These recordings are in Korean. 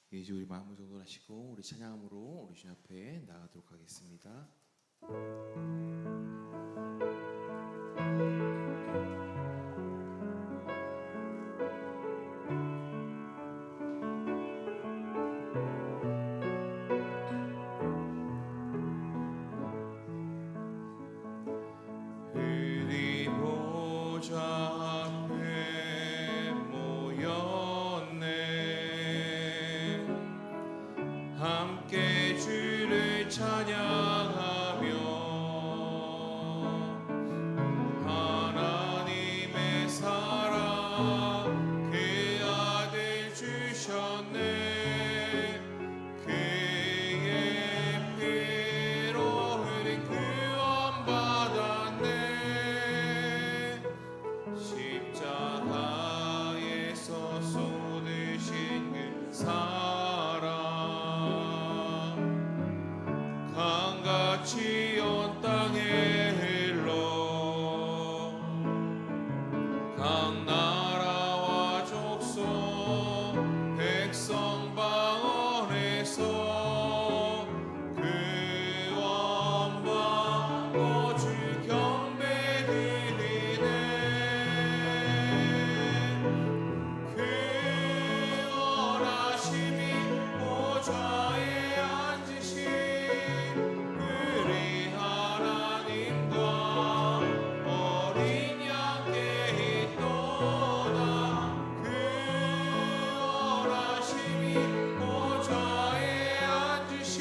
이제 우리 마음을 정돈하시고 우리 찬양함으로 우리 주님 앞에 나가도록 하겠습니다. 함께 주를 찬양하며 하나님의 사랑 그 아들 주셨네. 그의 피로 흘린 구원 받았네. 십자가에서 쏟으신 그 사랑 강같이 온 땅에 흘러 각 나라와 족속 백성 방언에서 구원 받고 주 경배 드리네. 그 원하심이 보좌에 앉으신 우리 하나님과 어린 양께 있도다. 그 원하심이 보좌에 앉으신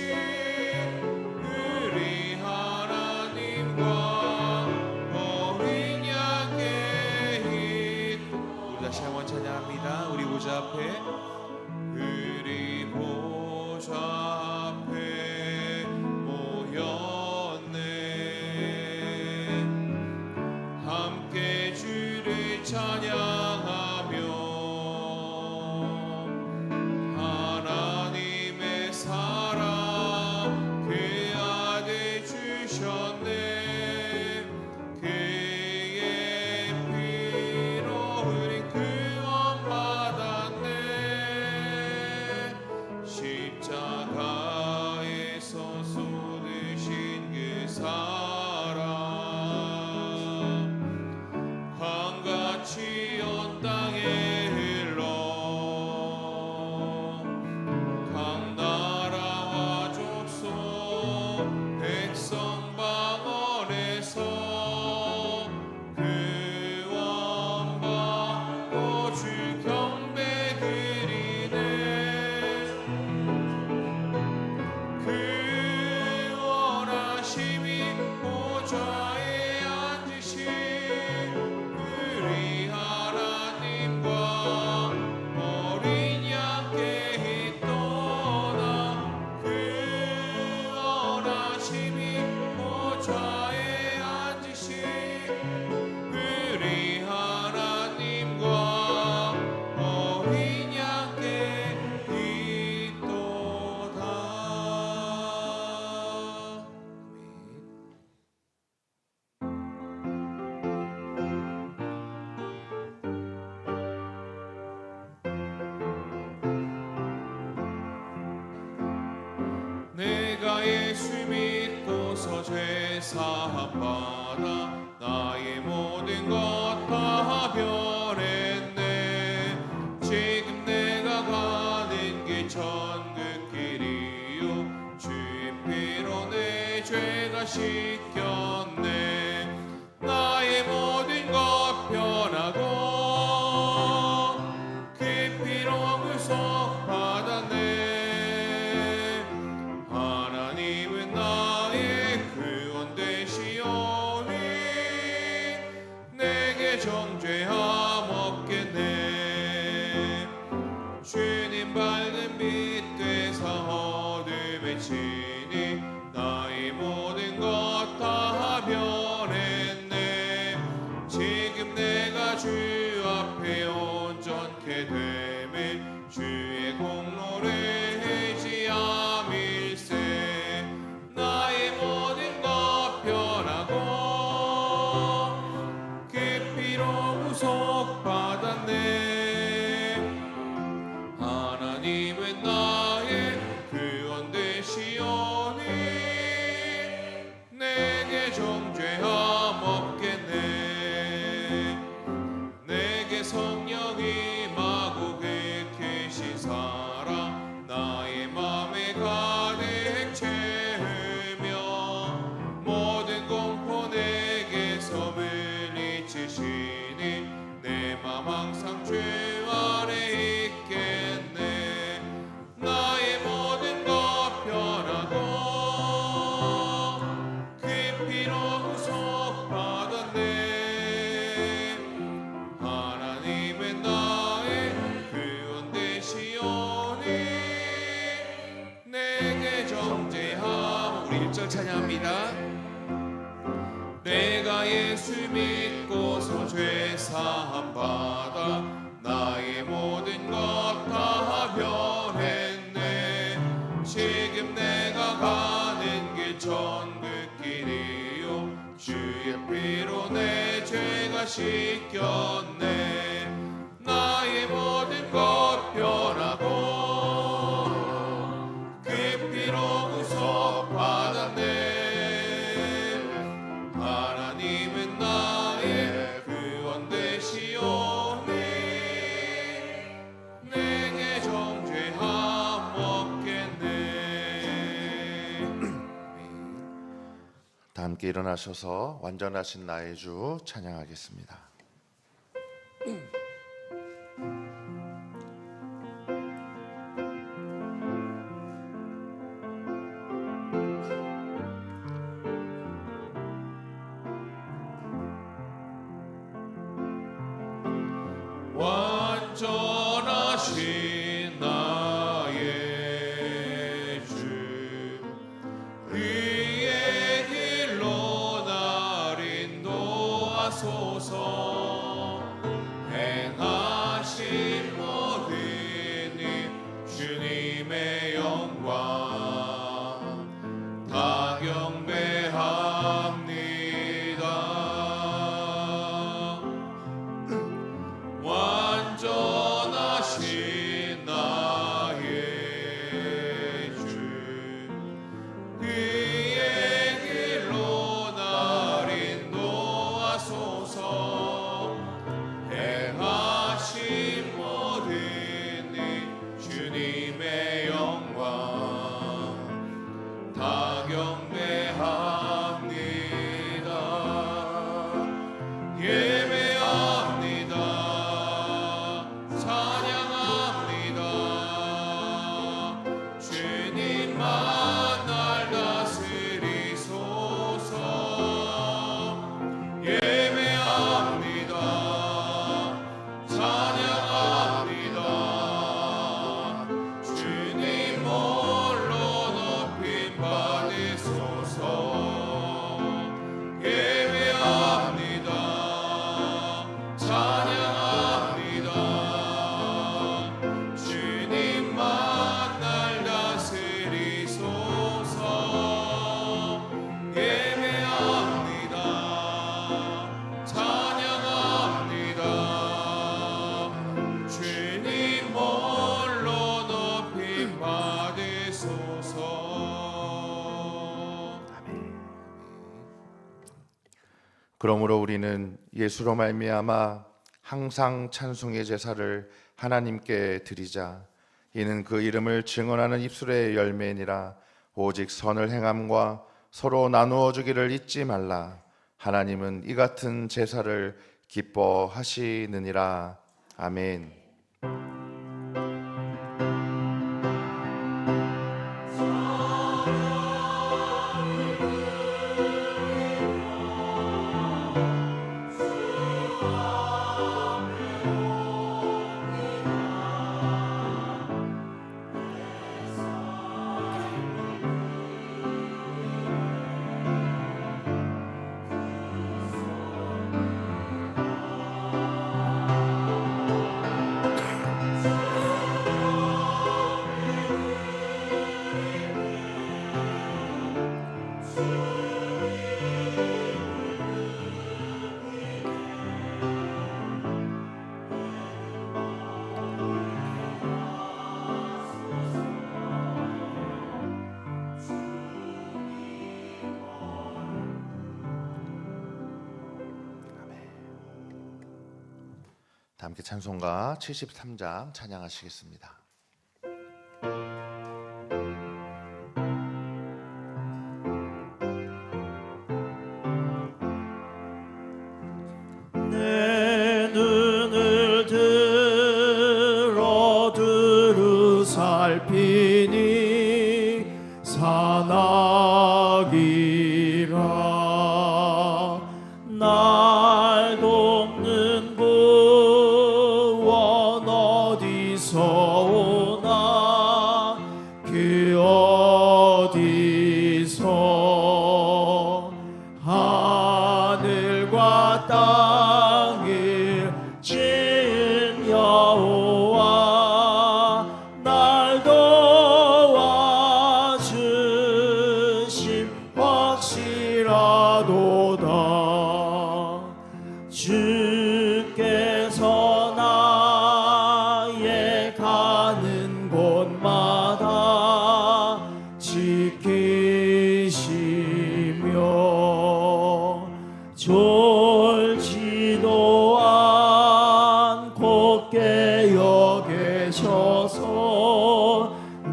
우리 하나님과 어린 양께 있도다. 우리 다시 한번 찬양합니다. 우리 보좌 앞에 우리 보좌 앞에 모였네. 함께 주를 찬양하며 하나님의 사랑 그 아들 주셨네. 그의 피로 흘린 구원 받았네. 십자가에서 쏟으신 그 사랑 강같이 온 땅에 흘러 각 나라와 족속 백성 방언에서 구원 받고 주 경배 드리네. 그 원하심이 보좌에 앉으신 우리 하나님과 어린 양께 있도다. 그 원하심이 보좌에 앉으신 우리 하나님과 어린 양께 있도다. 내가 예수 믿고서 죄 사함 받아 나의 모든 것 다 변했네. 지금 내가 가는 길 천국 길이요 주의 피로 내 죄가 씻겼네. 나의 모든 것 변하고 그 피로 구속 받았네. 하나님은 나의 구원 되시오니 내게 정죄함 없겠네. 주님 밝은 빛 되사 어둠에 치니 나의 모든 것 다 변했네. 지금 내가 주 앞에 온전케 되매 주의 공로를 해지함일세. 나의 모든 것 변하고 그 피로 구속 받았네. 하나님은 나 예수를 찬양합니다. 내가 예수 믿고서 죄 사함 받아 나의 모든 것 다 변했네. 지금 내가 가는 길 천국길이요 주의 피로 내 죄가 씻겼네. 나의 모든 것 변하고 그 피로 구속받았네. 하나님은 나의 구원 되시오니 내게 정죄함 없겠네. 다 함께 일어나셔서 완전하신 나의 주 찬양하겠습니다. 완전하신 나의 주 그의 길로 날 인도하소서. 행하신 모든 일 주님의 영광 다 경배합니다. 완전하신 나의 주 그의 길로 날 인도하소서. 행하신 모든 일 주님의 영광 다 경배합니다. 예배합니다. 찬양합니다. 주님만 날 다스리소서. 예배합니다. 찬양합니다. 주님 홀로 높임 받으소서. 예배합니다. 찬양합니다. 주님만 날 다스리소서. 예배합니다. 찬양합니다. 주님 홀로 높임 받으소서. 그러므로 우리는 예수로 말미암아 항상 찬송의 제사를 하나님께 드리자. 이는 그 이름을 증언하는 입술의 열매니라. 오직 선을 행함과 서로 나누어 주기를 잊지 말라. 하나님은 이 같은 제사를 기뻐하시느니라. 아멘. 다 함께 찬송가 73장 찬양하시겠습니다. 내 눈을 들어 두루 살피니 산악이라. 날 돕는 구원 어디서 오나 그 어디서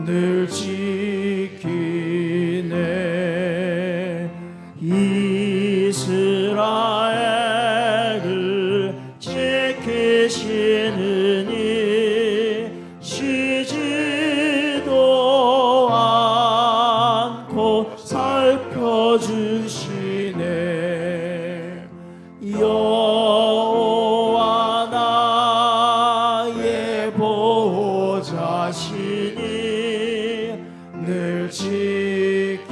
늘 지키네. 이스라엘을 지키시는 이 쉬지도 않고 살펴주시네. 여호와 나의 보호자시니 늘 지키며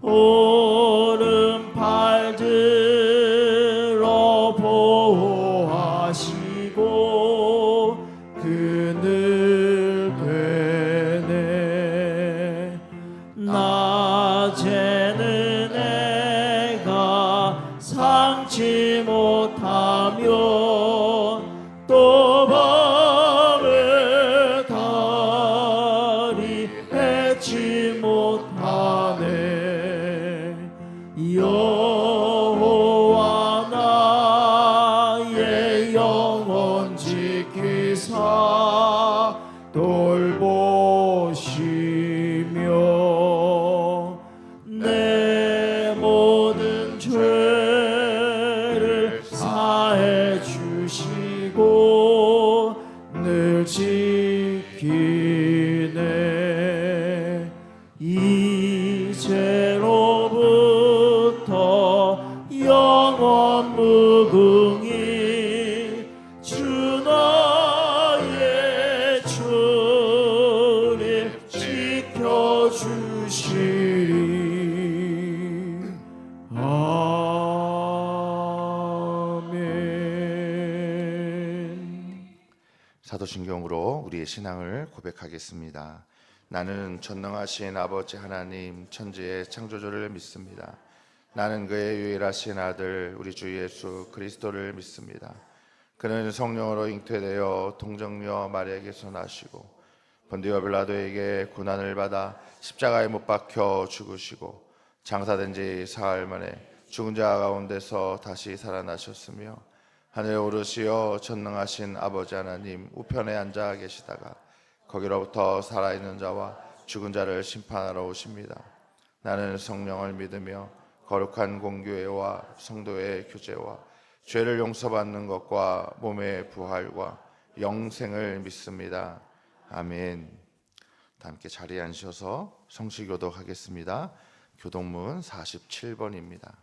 오른팔 들어 보호하시고 그늘 되네. 낮에는 내가 상치 못하며 또 밤에 달이 해치 못하네. 여호와 나의 영혼 지키사 돌보시며 내 모든 죄를 사해 주시고 늘 지키네. 이제로부터 영원 무궁히 주 나의 주님 지켜주시리. 아멘. 사도신경으로 우리의 신앙을 고백하겠습니다. 나는 전능하신 아버지 하나님 천지의 창조주를 믿습니다. 나는 그의 유일하신 아들 우리 주 예수 그리스도를 믿습니다. 그는 성령으로 잉태되어 동정녀 마리아에게서 나시고 본디오 빌라도에게 고난을 받아 십자가에 못 박혀 죽으시고 장사된 지 사흘 만에 죽은 자 가운데서 다시 살아나셨으며 하늘에 오르시어 전능하신 아버지 하나님 우편에 앉아 계시다가 거기로부터 살아있는 자와 죽은 자를 심판하러 오십니다. 나는 성령을 믿으며 거룩한 공교회와 성도의 교제와 죄를 용서받는 것과 몸의 부활과 영생을 믿습니다. 아멘. 다 함께 자리에 앉으셔서 성시교독하겠습니다. 교독문 47번입니다.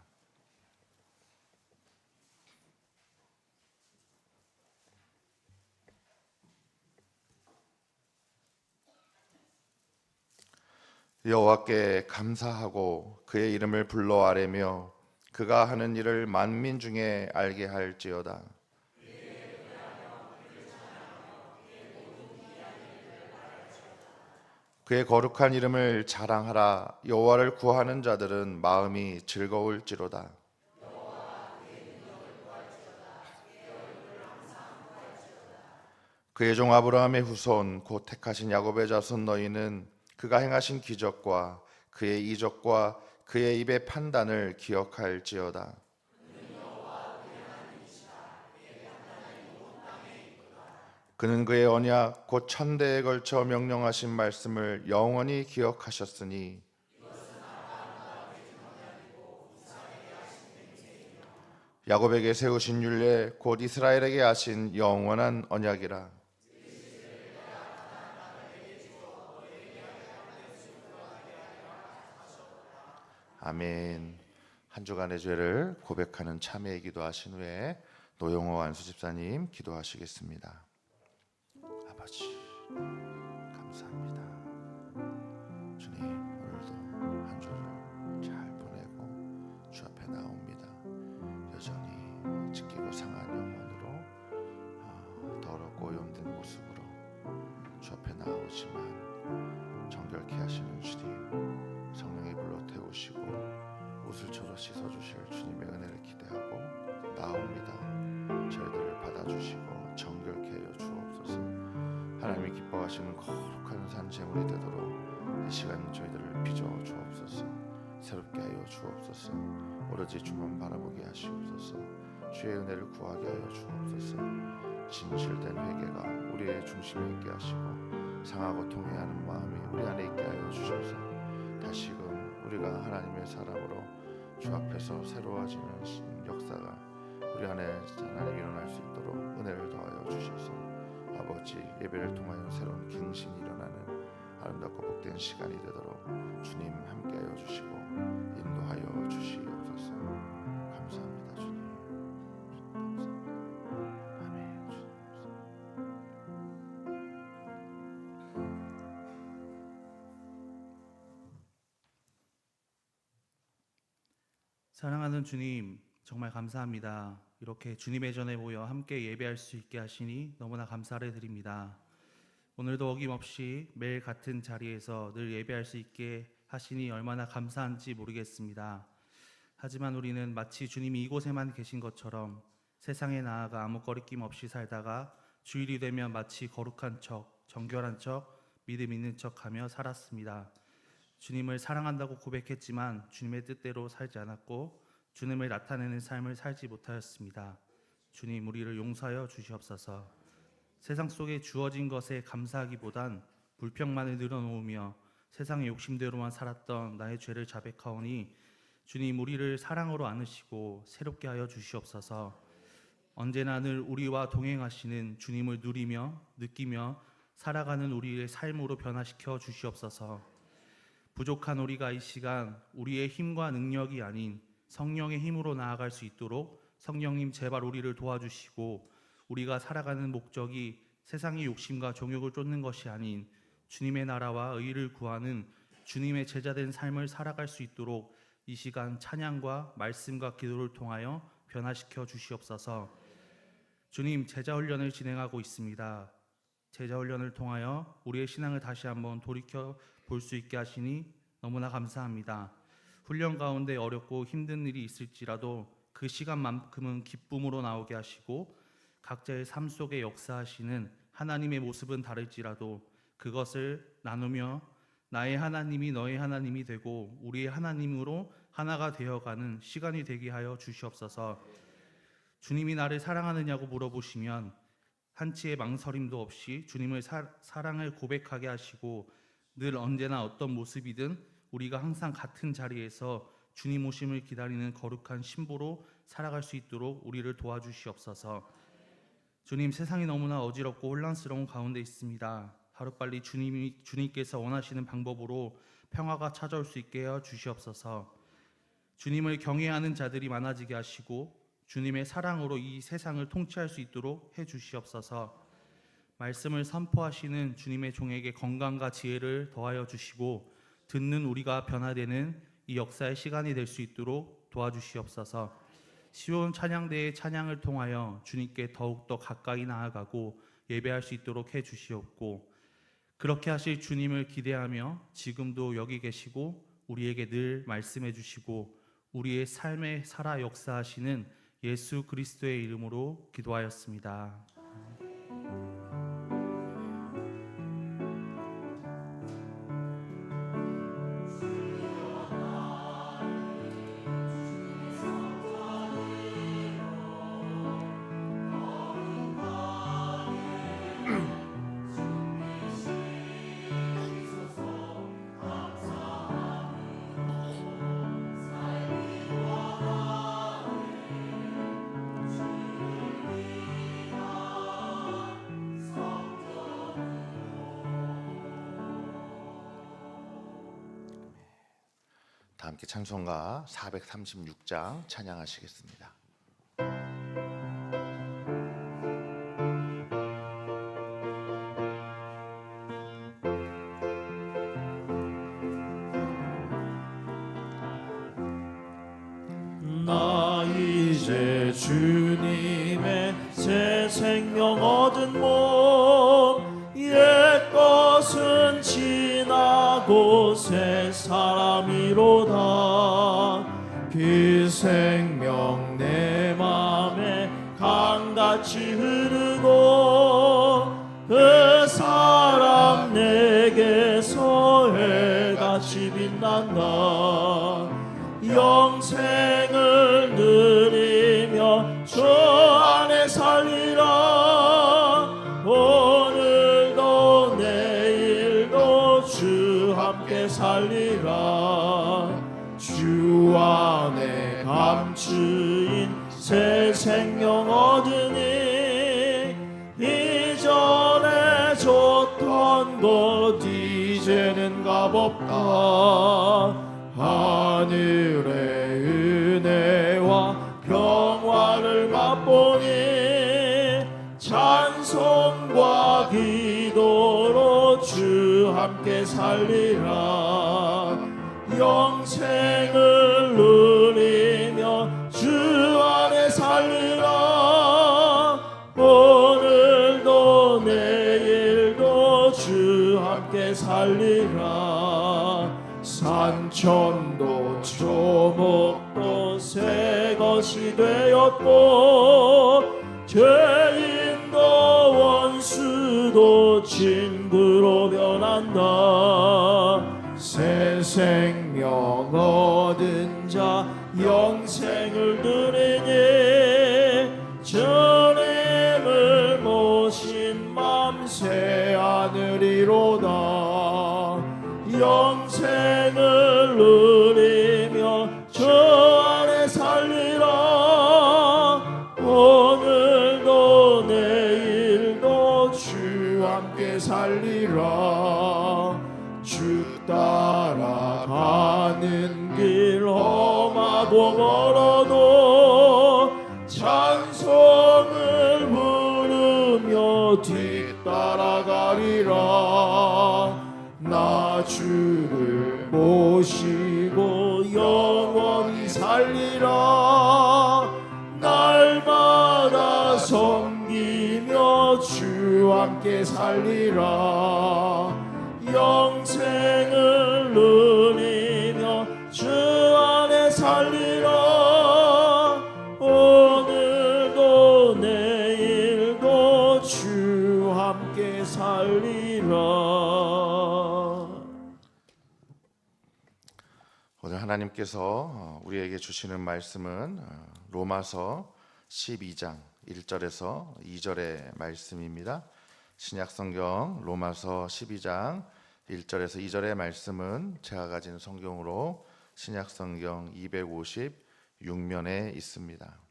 여호와께 감사하고 그의 이름을 불러 아뢰며 그가 하는 일을 만민 중에 알게 할지어다. 그의 거룩한 이름을 자랑하라. 여호와를 구하는 자들은 마음이 즐거울지로다. 그의 종 아브라함의 후손 곧 택하신 야곱의 자손 너희는 그가 행하신 기적과 그의 이적과 그의 입의 판단을 기억할지어다. 그는 그의 언약 곧 천대에 걸쳐 명령하신 말씀을 영원히 기억하셨으니 야곱에게 세우신 율례 곧 이스라엘에게 하신 영원한 언약이라. 아멘. 한 주간의 죄를 고백하는 참회의 기도하신 후에 노영호 안수집사님 기도하시겠습니다. 아버지 감사합니다. 주님 오늘도 한 주를 잘 보내고 주 앞에 나옵니다. 여전히 지키고 상한 영혼으로 더럽고 오염된 모습으로 주 앞에 나오지만 정결케 하시는 주님 성령의 불로 태우시고 우슬처럼 씻어주실 주님의 은혜를 기대하고 나옵니다. 저희들을 받아주시고 정결케 하여 주옵소서. 하나님이 기뻐하시는 거룩한 산제물이 되도록 이 시간 저희들을 빚어 주옵소서. 새롭게 하여 주옵소서. 오로지 주만 바라보게 하시옵소서. 주의 은혜를 구하게 하여 주옵소서. 진실된 회개가 우리 우리의 중심에 있게 하시고 상하고 통회하는 마음이 우리 안에 있게 하여 주셔서 다시금 우리가 하나님의 사람으로 주 앞에서 새로워지는 역사가 우리 안에 하나님 일어날 수 있도록 은혜를 더하여 주셔서 아버지 예배를 통하여 새로운 갱신이 일어나는 아름답고 복된 시간이 되도록 주님 함께하여 주시고 인도하여 주시옵소서. 감사합니다 주님. 감사합니다. 아멘. 사랑하는 주님, 정말 감사합니다. 이렇게 주님의 전에 모여 함께 예배할 수 있게 하시니 너무나 감사를 드립니다. 오늘도 어김없이 매일 같은 자리에서 늘 예배할 수 있게 하시니 얼마나 감사한지 모르겠습니다. 하지만 우리는 마치 주님이 이곳에만 계신 것처럼 세상에 나아가 아무 거리낌 없이 살다가 주일이 되면 마치 거룩한 척, 정결한 척, 믿음 있는 척하며 살았습니다. 주님을 사랑한다고 고백했지만 주님의 뜻대로 살지 않았고 주님을 나타내는 삶을 살지 못하였습니다. 주님, 우리를 용서하여 주시옵소서. 세상 속에 주어진 것에 감사하기보단 불평만을 늘어놓으며 세상의 욕심대로만 살았던 나의 죄를 자백하오니 주님, 우리를 사랑으로 안으시고 새롭게 하여 주시옵소서. 언제나 늘 우리와 동행하시는 주님을 누리며 느끼며 살아가는 우리의 삶으로 변화시켜 주시옵소서. 부족한 우리가 이 시간 우리의 힘과 능력이 아닌 성령의 힘으로 나아갈 수 있도록 성령님 제발 우리를 도와주시고 우리가 살아가는 목적이 세상의 욕심과 정욕을 쫓는 것이 아닌 주님의 나라와 의를 구하는 주님의 제자된 삶을 살아갈 수 있도록 이 시간 찬양과 말씀과 기도를 통하여 변화시켜 주시옵소서. 주님, 제자훈련을 진행하고 있습니다. 제자훈련을 통하여 우리의 신앙을 다시 한번 돌이켜 볼 수 있게 하시니 너무나 감사합니다. 훈련 가운데 어렵고 힘든 일이 있을지라도 그 시간만큼은 기쁨으로 나오게 하시고 각자의 삶 속에 역사하시는 하나님의 모습은 다를지라도 그것을 나누며 나의 하나님이 너의 하나님이 되고 우리의 하나님으로 하나가 되어가는 시간이 되게 하여 주시옵소서. 주님이 나를 사랑하느냐고 물어보시면 한치의 망설임도 없이 주님을 사랑을 고백하게 하시고 늘 언제나 어떤 모습이든 우리가 항상 같은 자리에서 주님 오심을 기다리는 거룩한 신부로 살아갈 수 있도록 우리를 도와주시옵소서. 주님, 세상이 너무나 어지럽고 혼란스러운 가운데 있습니다. 하루빨리 주님께서 원하시는 방법으로 평화가 찾아올 수 있게 해 주시옵소서. 주님을 경외하는 자들이 많아지게 하시고 주님의 사랑으로 이 세상을 통치할 수 있도록 해 주시옵소서. 말씀을 선포하시는 주님의 종에게 건강과 지혜를 더하여 주시고 듣는 우리가 변화되는 이 역사의 시간이 될 수 있도록 도와주시옵소서. 시온 찬양대의 찬양을 통하여 주님께 더욱더 가까이 나아가고 예배할 수 있도록 해 주시옵고 그렇게 하실 주님을 기대하며 지금도 여기 계시고 우리에게 늘 말씀해 주시고 우리의 삶에 살아 역사하시는 예수 그리스도의 이름으로 기도하였습니다. 다 함께 찬송가 436장 찬양하시겠습니다. 나 이제 주님의 새 생명 얻은 몸 옛 것은 지나고 새 사람이로다. 그 생명 내 맘에 강같이 흐르고 그 사람 내게서 해같이 빛난다. 영생을 누리며 주 안에 살리라. 오늘 살리라. 주 안에 감추인 새 생명 얻으니 이전에 줬던 것 이제는 값없다. 하늘의 은혜와 평화를 맛보니 찬송과 기도로 주 함께 살리라. 영생을 누리며 주 안에 살리라. 오늘도 내일도 주 함께 살리라. 산천도 초목도 새 것이 되었고 죄인도 원수도 친구로 변한다. 새 생명 얻은 자 영생을 누리니 주님을 모신 맘 새 하늘이로다. 영생을 누리며 주 안에 살리라. 오늘도 내일도 주 함께 살리라. 주 따라가는 길 험하고 멀어도 찬송을 부르며 뒤따라가리라. 나 주를 모시고 영원히 살리라. 날마다 섬기며 주 함께 살리라. 영생을 누리며 주 안에 살리라. 오늘도 내일도 주 함께 살리라. 오늘 하나님께서 우리에게 주시는 말씀은 로마서 12장 1절에서 2절의 말씀입니다. 신약성경 로마서 12장 1절에서 2절의 말씀은 제가 가진 성경으로 신약성경 256면에 있습니다.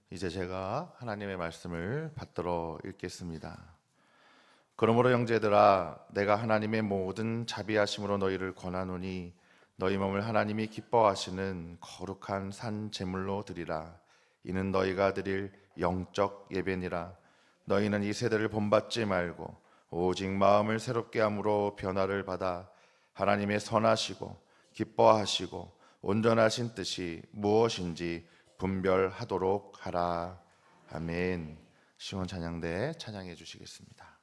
이제 제가 하나님의 말씀을 받들어 읽겠습니다. 그러므로 형제들아, 내가 하나님의 모든 자비하심으로 너희를 권하노니 너희 몸을 하나님이 기뻐하시는 거룩한 산 제물로 드리라. 이는 너희가 드릴 영적 예배니라. 너희는 이 세대를 본받지 말고 오직 마음을 새롭게 함으로 변화를 받아 하나님의 선하시고 기뻐하시고 온전하신 뜻이 무엇인지 분별하도록 하라. 아멘. 시온 찬양대 찬양해 주시겠습니다.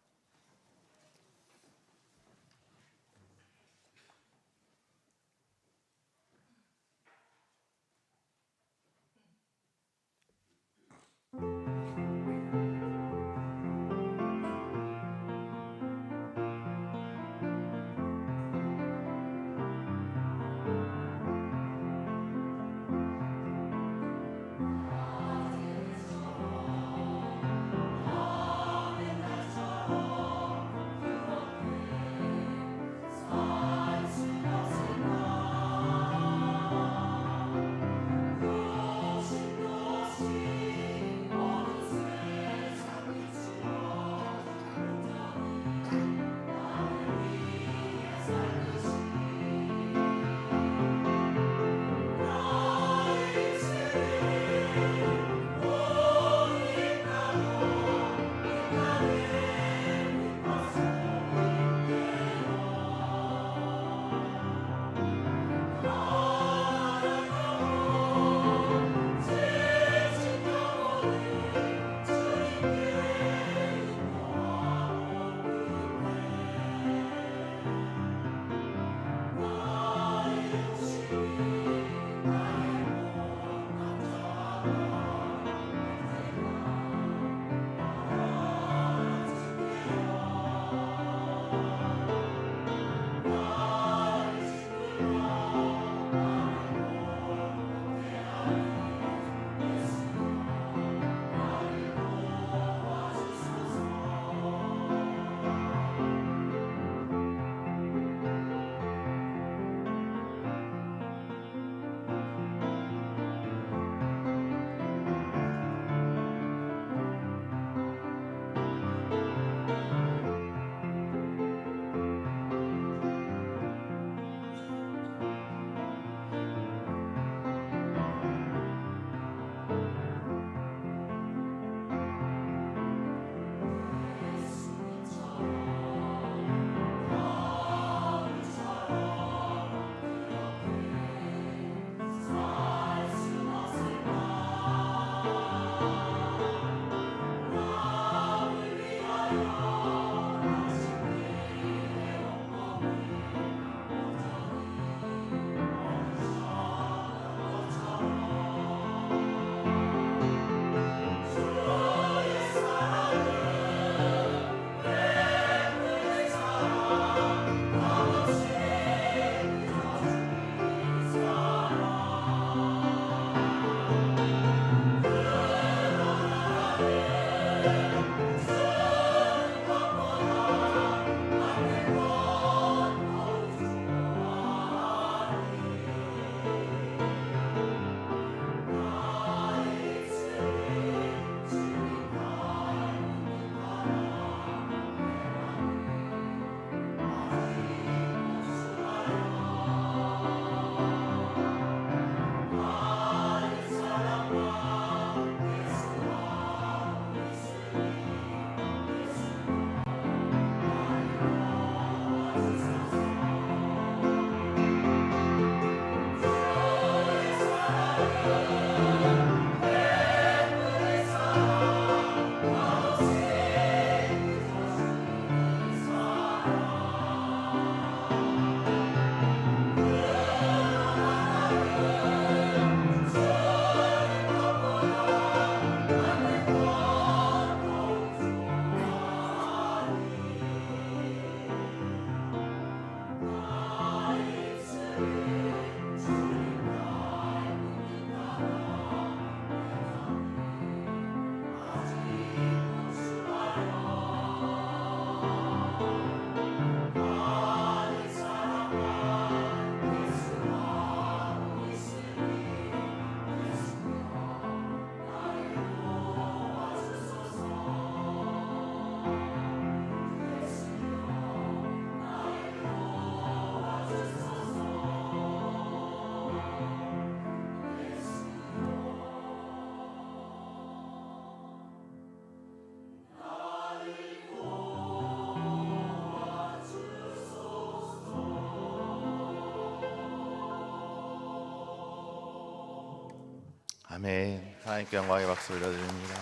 아멘. 하나님께 영광의 박수 올려드립니다.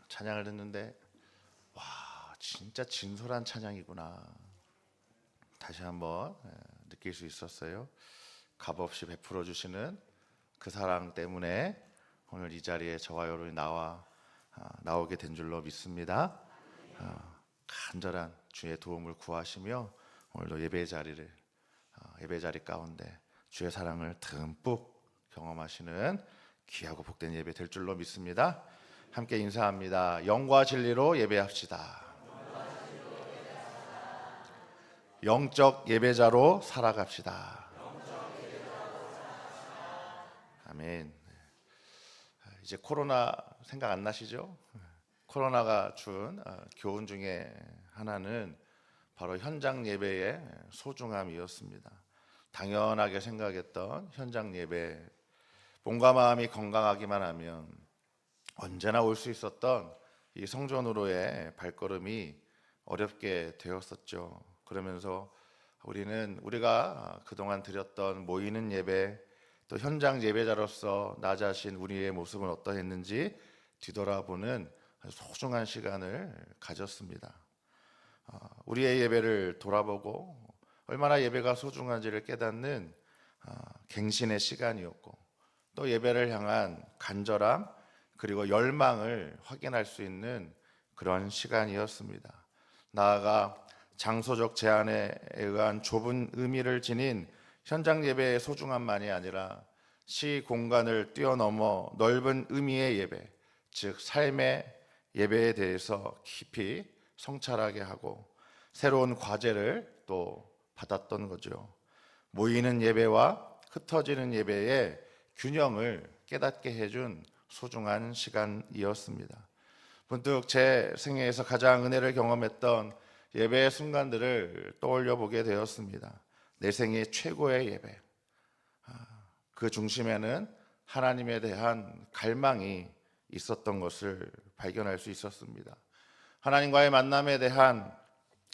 찬양을 듣는데 와, 진짜 진솔한 찬양이구나. 다시 한번 느낄 수 있었어요. 값없이 베풀어 주시는 그 사랑 때문에 오늘 이 자리에 저와 여러분이 나오게 된 줄로 믿습니다. 간절한 주의 도움을 구하시며 오늘도 예배 자리 가운데 주의 사랑을 듬뿍 경험하시는 귀하고 복된 예배 될 줄로 믿습니다. 함께 인사합니다. 영과 진리로 예배합시다. 영적 예배자로 살아갑시다. 아멘. 이제 코로나 생각 안 나시죠? 코로나가 준 교훈 중에 하나는 바로 현장 예배의 소중함이었습니다. 당연하게 생각했던 현장 예배, 몸과 마음이 건강하기만 하면 언제나 올 수 있었던 이 성전으로의 발걸음이 어렵게 되었었죠. 그러면서 우리가 그동안 드렸던 모이는 예배, 또 현장 예배자로서 나 자신 우리의 모습은 어떠했는지 뒤돌아보는 소중한 시간을 가졌습니다. 우리의 예배를 돌아보고 얼마나 예배가 소중한지를 깨닫는 갱신의 시간이었고, 또 예배를 향한 간절함 그리고 열망을 확인할 수 있는 그런 시간이었습니다. 나아가 장소적 제한에 의한 좁은 의미를 지닌 현장 예배의 소중함만이 아니라 시 공간을 뛰어넘어 넓은 의미의 예배, 즉 삶의 예배에 대해서 깊이 성찰하게 하고 새로운 과제를 또 받았던 거죠. 모이는 예배와 흩어지는 예배의 균형을 깨닫게 해준 소중한 시간이었습니다. 문득 제 생애에서 가장 은혜를 경험했던 예배의 순간들을 떠올려 보게 되었습니다. 내 생애 최고의 예배, 그 중심에는 하나님에 대한 갈망이 있었던 것을 발견할 수 있었습니다. 하나님과의 만남에 대한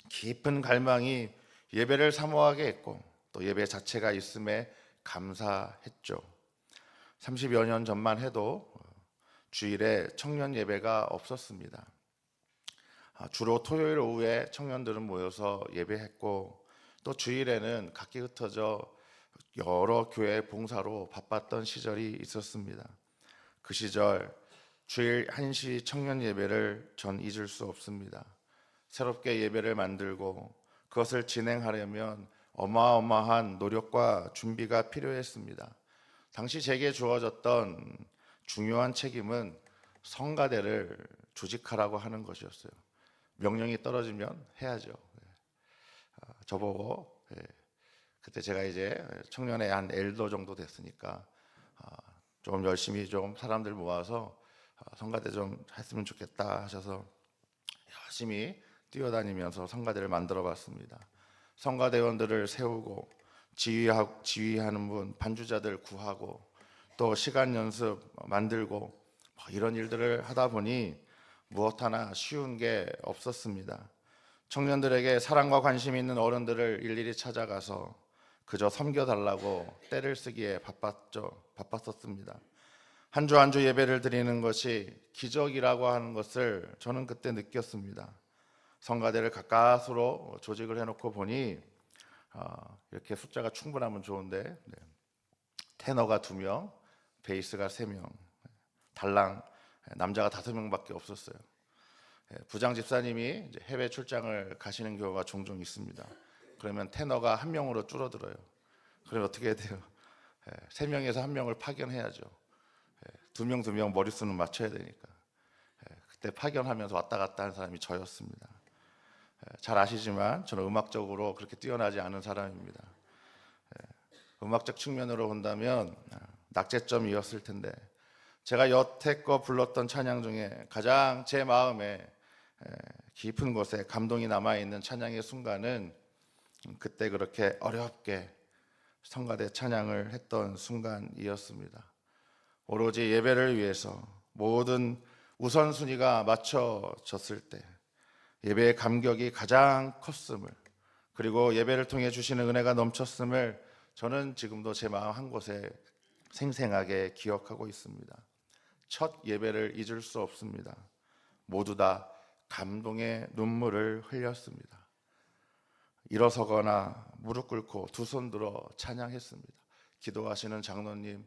깊은 갈망이 예배를 사모하게 했고, 또 예배 자체가 있음에 감사했죠. 30여 년 전만 해도 주일에 청년 예배가 없었습니다. 주로 토요일 오후에 청년들은 모여서 예배했고, 또 주일에는 각기 흩어져 여러 교회 봉사로 바빴던 시절이 있었습니다. 그 시절 주일 1시 청년 예배를 전 잊을 수 없습니다. 새롭게 예배를 만들고 그것을 진행하려면 어마어마한 노력과 준비가 필요했습니다. 당시 제게 주어졌던 중요한 책임은 성가대를 조직하라고 하는 것이었어요. 명령이 떨어지면 해야죠. 저보고 그때 제가 이제 청년의 한 엘더 정도 됐으니까 좀 열심히 좀 사람들 모아서 성가대 좀 했으면 좋겠다 하셔서 열심히 뛰어다니면서 성가대를 만들어 봤습니다. 성가대원들을 세우고 지휘하는 분, 반주자들 구하고 또 시간 연습 만들고 이런 일들을 하다 보니 무엇 하나 쉬운 게 없었습니다. 청년들에게 사랑과 관심 있는 어른들을 일일이 찾아가서 그저 섬겨달라고 때를 쓰기에 바빴었습니다. 한 주 한 주 예배를 드리는 것이 기적이라고 하는 것을 저는 그때 느꼈습니다. 성가대를 가까스로 조직을 해놓고 보니 이렇게 숫자가 충분하면 좋은데 테너가 2명, 베이스가 3명, 달랑 남자가 5명밖에 없었어요. 부장 집사님이 이제 해외 출장을 가시는 경우가 종종 있습니다. 그러면 테너가 1명으로 줄어들어요. 그러면 어떻게 해야 돼요? 3명에서 1명을 파견해야죠. 2명 머릿수는 맞춰야 되니까. 그때 파견하면서 왔다 갔다 하는 사람이 저였습니다. 잘 아시지만 저는 음악적으로 그렇게 뛰어나지 않은 사람입니다. 음악적 측면으로 본다면 낙제점이었을 텐데, 제가 여태껏 불렀던 찬양 중에 가장 제 마음에 깊은 곳에 감동이 남아있는 찬양의 순간은 그때 그렇게 어렵게 성가대 찬양을 했던 순간이었습니다. 오로지 예배를 위해서 모든 우선순위가 맞춰졌을 때 예배의 감격이 가장 컸음을, 그리고 예배를 통해 주시는 은혜가 넘쳤음을 저는 지금도 제 마음 한 곳에 생생하게 기억하고 있습니다. 첫 예배를 잊을 수 없습니다. 모두 다 감동의 눈물을 흘렸습니다. 일어서거나 무릎 꿇고 두 손 들어 찬양했습니다. 기도하시는 장로님,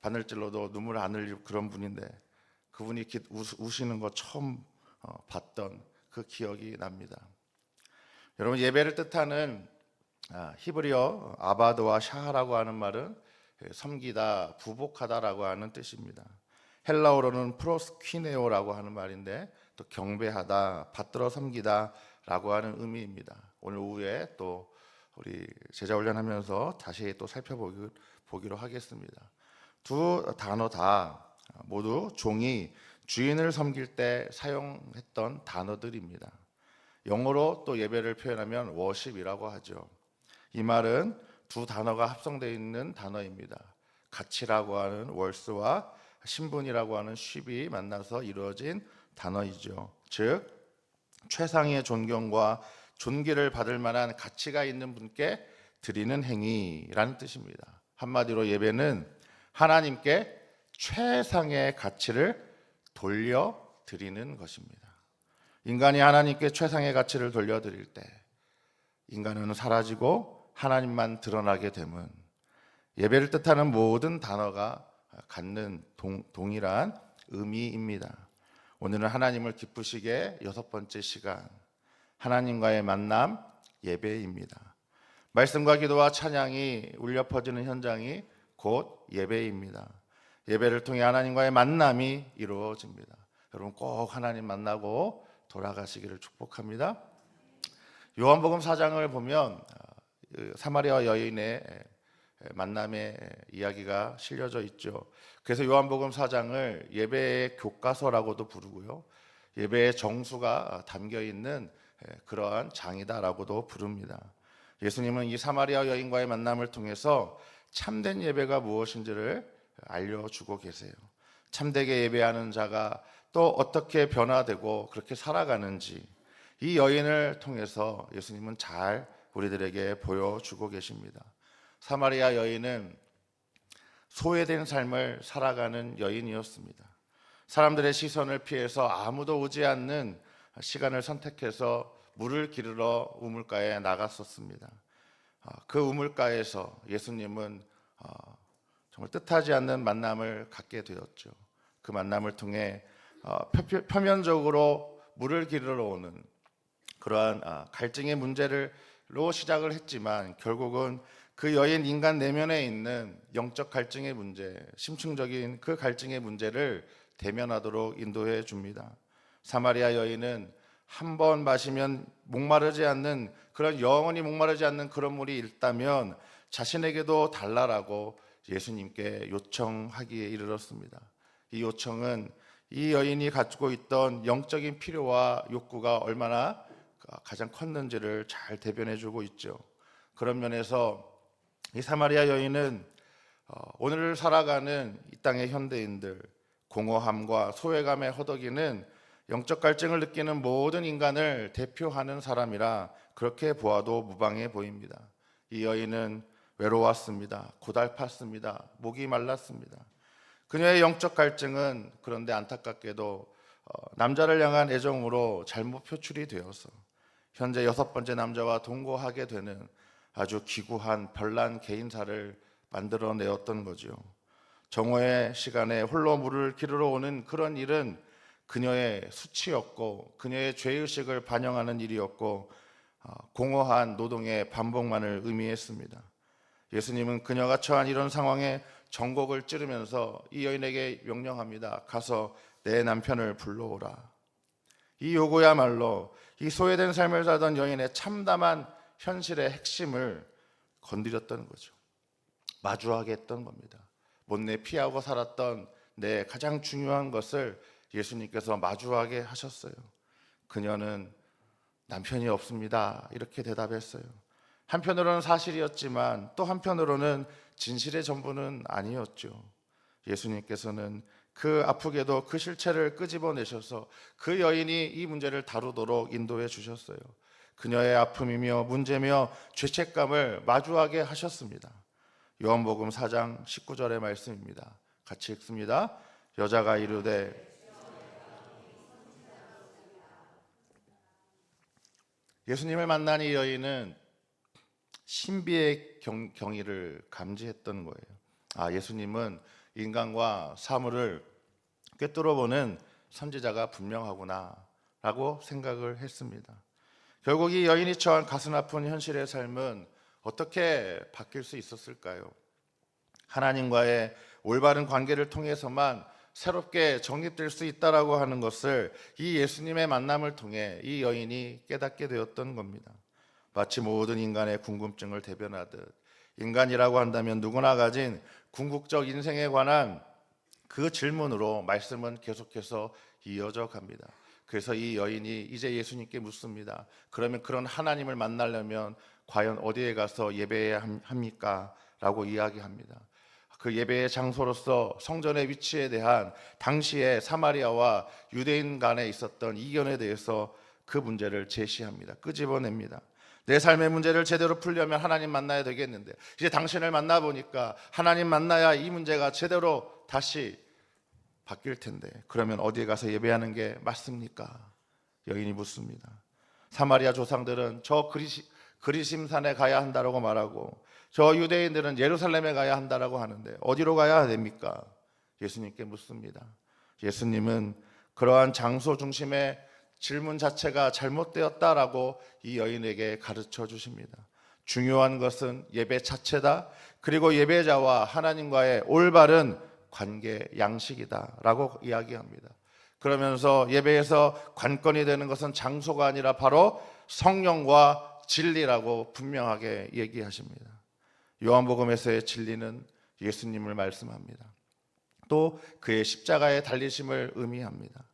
바늘질로도 눈물 안 흘리고 그런 분인데 그분이 우시는 거 처음 봤던 그 기억이 납니다. 여러분, 예배를 뜻하는 히브리어 아바드와 샤하라고 하는 말은 섬기다, 부복하다라고 하는 뜻입니다. 헬라어로는 프로스퀴네오라고 하는 말인데 또 경배하다, 받들어 섬기다라고 하는 의미입니다. 오늘 오후에 또 우리 제자 훈련하면서 다시 또 살펴보기로 하겠습니다. 두 단어 다 모두 종이 주인을 섬길 때 사용했던 단어들입니다. 영어로 또 예배를 표현하면 worship이라고 하죠. 이 말은 두 단어가 합성되어 있는 단어입니다. 가치라고 하는 월스와 신분이라고 하는 쉽이 만나서 이루어진 단어이죠. 즉 최상의 존경과 존귀를 받을 만한 가치가 있는 분께 드리는 행위라는 뜻입니다. 한마디로 예배는 하나님께 최상의 가치를 돌려드리는 것입니다. 인간이 하나님께 최상의 가치를 돌려드릴 때 인간은 사라지고 하나님만 드러나게 되면 예배를 뜻하는 모든 단어가 갖는 동일한 의미입니다. 오늘은 하나님을 기쁘시게 6번째 시간, 하나님과의 만남 예배입니다. 말씀과 기도와 찬양이 울려 퍼지는 현장이 곧 예배입니다. 예배를 통해 하나님과의 만남이 이루어집니다. 여러분 꼭 하나님 만나고 돌아가시기를 축복합니다. 요한복음 4장을 보면 사마리아 여인의 만남의 이야기가 실려져 있죠. 그래서 요한복음 4장을 예배의 교과서라고도 부르고요, 예배의 정수가 담겨 있는 그러한 장이다라고도 부릅니다. 예수님은 이 사마리아 여인과의 만남을 통해서 참된 예배가 무엇인지를 알려주고 계세요. 참되게 예배하는 자가 또 어떻게 변화되고 그렇게 살아가는지 이 여인을 통해서 예수님은 잘 우리들에게 보여주고 계십니다. 사마리아 여인은 소외된 삶을 살아가는 여인이었습니다. 사람들의 시선을 피해서 아무도 오지 않는 시간을 선택해서 물을 기르러 우물가에 나갔었습니다. 그 우물가에서 예수님은 정말 뜻하지 않는 만남을 갖게 되었죠. 그 만남을 통해 표면적으로 물을 기르러 오는 그러한 갈증의 문제로 시작을 했지만 결국은 그 여인 인간 내면에 있는 영적 갈증의 문제, 심층적인 그 갈증의 문제를 대면하도록 인도해 줍니다. 사마리아 여인은 한 번 마시면 목마르지 않는 그런 영원히 목마르지 않는 그런 물이 있다면 자신에게도 달라라고 예수님께 요청하기에 이르렀습니다. 이 요청은 이 여인이 가지고 있던 영적인 필요와 욕구가 얼마나 가장 컸는지를 잘 대변해 주고 있죠. 그런 면에서 이 사마리아 여인은 오늘을 살아가는 이 땅의 현대인들, 공허함과 소외감에 허덕이는 영적 갈증을 느끼는 모든 인간을 대표하는 사람이라 그렇게 보아도 무방해 보입니다. 이 여인은 외로웠습니다. 고달팠습니다. 목이 말랐습니다. 그녀의 영적 갈증은 그런데 안타깝게도 남자를 향한 애정으로 잘못 표출이 되어서 현재 6번째 남자와 동거하게 되는 아주 기구한 별난 개인사를 만들어내었던 거죠. 정오의 시간에 홀로 물을 기르러 오는 그런 일은 그녀의 수치였고 그녀의 죄의식을 반영하는 일이었고 공허한 노동의 반복만을 의미했습니다. 예수님은 그녀가 처한 이런 상황에 전곡을 찌르면서 이 여인에게 명령합니다. 가서 내 남편을 불러오라. 이 요구야말로 이 소외된 삶을 살던 여인의 참담한 현실의 핵심을 건드렸던 거죠. 마주하게 했던 겁니다. 못내 피하고 살았던 내 가장 중요한 것을 예수님께서 마주하게 하셨어요. 그녀는 남편이 없습니다. 이렇게 대답했어요. 한편으로는 사실이었지만 또 한편으로는 진실의 전부는 아니었죠. 예수님께서는 그 아프게도 그 실체를 끄집어내셔서 그 여인이 이 문제를 다루도록 인도해 주셨어요. 그녀의 아픔이며 문제며 죄책감을 마주하게 하셨습니다. 요한복음 4장 19절의 말씀입니다. 같이 읽습니다. 여자가 이르되 예수님을 만난 이 여인은 신비의 경의를 감지했던 거예요. 예수님은 인간과 사물을 꿰뚫어보는 선지자가 분명하구나 라고 생각을 했습니다. 결국 이 여인이 처한 가슴 아픈 현실의 삶은 어떻게 바뀔 수 있었을까요? 하나님과의 올바른 관계를 통해서만 새롭게 정립될 수 있다라고 하는 것을 이 예수님의 만남을 통해 이 여인이 깨닫게 되었던 겁니다. 마치 모든 인간의 궁금증을 대변하듯 인간이라고 한다면 누구나 가진 궁극적 인생에 관한 그 질문으로 말씀은 계속해서 이어져 갑니다. 그래서 이 여인이 이제 예수님께 묻습니다. 그러면 그런 하나님을 만나려면 과연 어디에 가서 예배해야 합니까? 라고 이야기합니다. 그 예배의 장소로서 성전의 위치에 대한 당시의 사마리아와 유대인 간에 있었던 이견에 대해서 그 문제를 제시합니다. 끄집어냅니다. 내 삶의 문제를 제대로 풀려면 하나님 만나야 되겠는데 이제 당신을 만나보니까 하나님 만나야 이 문제가 제대로 다시 바뀔 텐데 그러면 어디에 가서 예배하는 게 맞습니까? 여인이 묻습니다. 사마리아 조상들은 저 그리심산에 가야 한다라고 말하고 저 유대인들은 예루살렘에 가야 한다라고 하는데 어디로 가야 됩니까? 예수님께 묻습니다. 예수님은 그러한 장소 중심의 질문 자체가 잘못되었다라고 이 여인에게 가르쳐 주십니다. 중요한 것은 예배 자체다. 그리고 예배자와 하나님과의 올바른 관계 양식이다라고 이야기합니다. 그러면서 예배에서 관건이 되는 것은 장소가 아니라 바로 성령과 진리라고 분명하게 얘기하십니다. 요한복음에서의 진리는 예수님을 말씀합니다. 또 그의 십자가의 달리심을 의미합니다.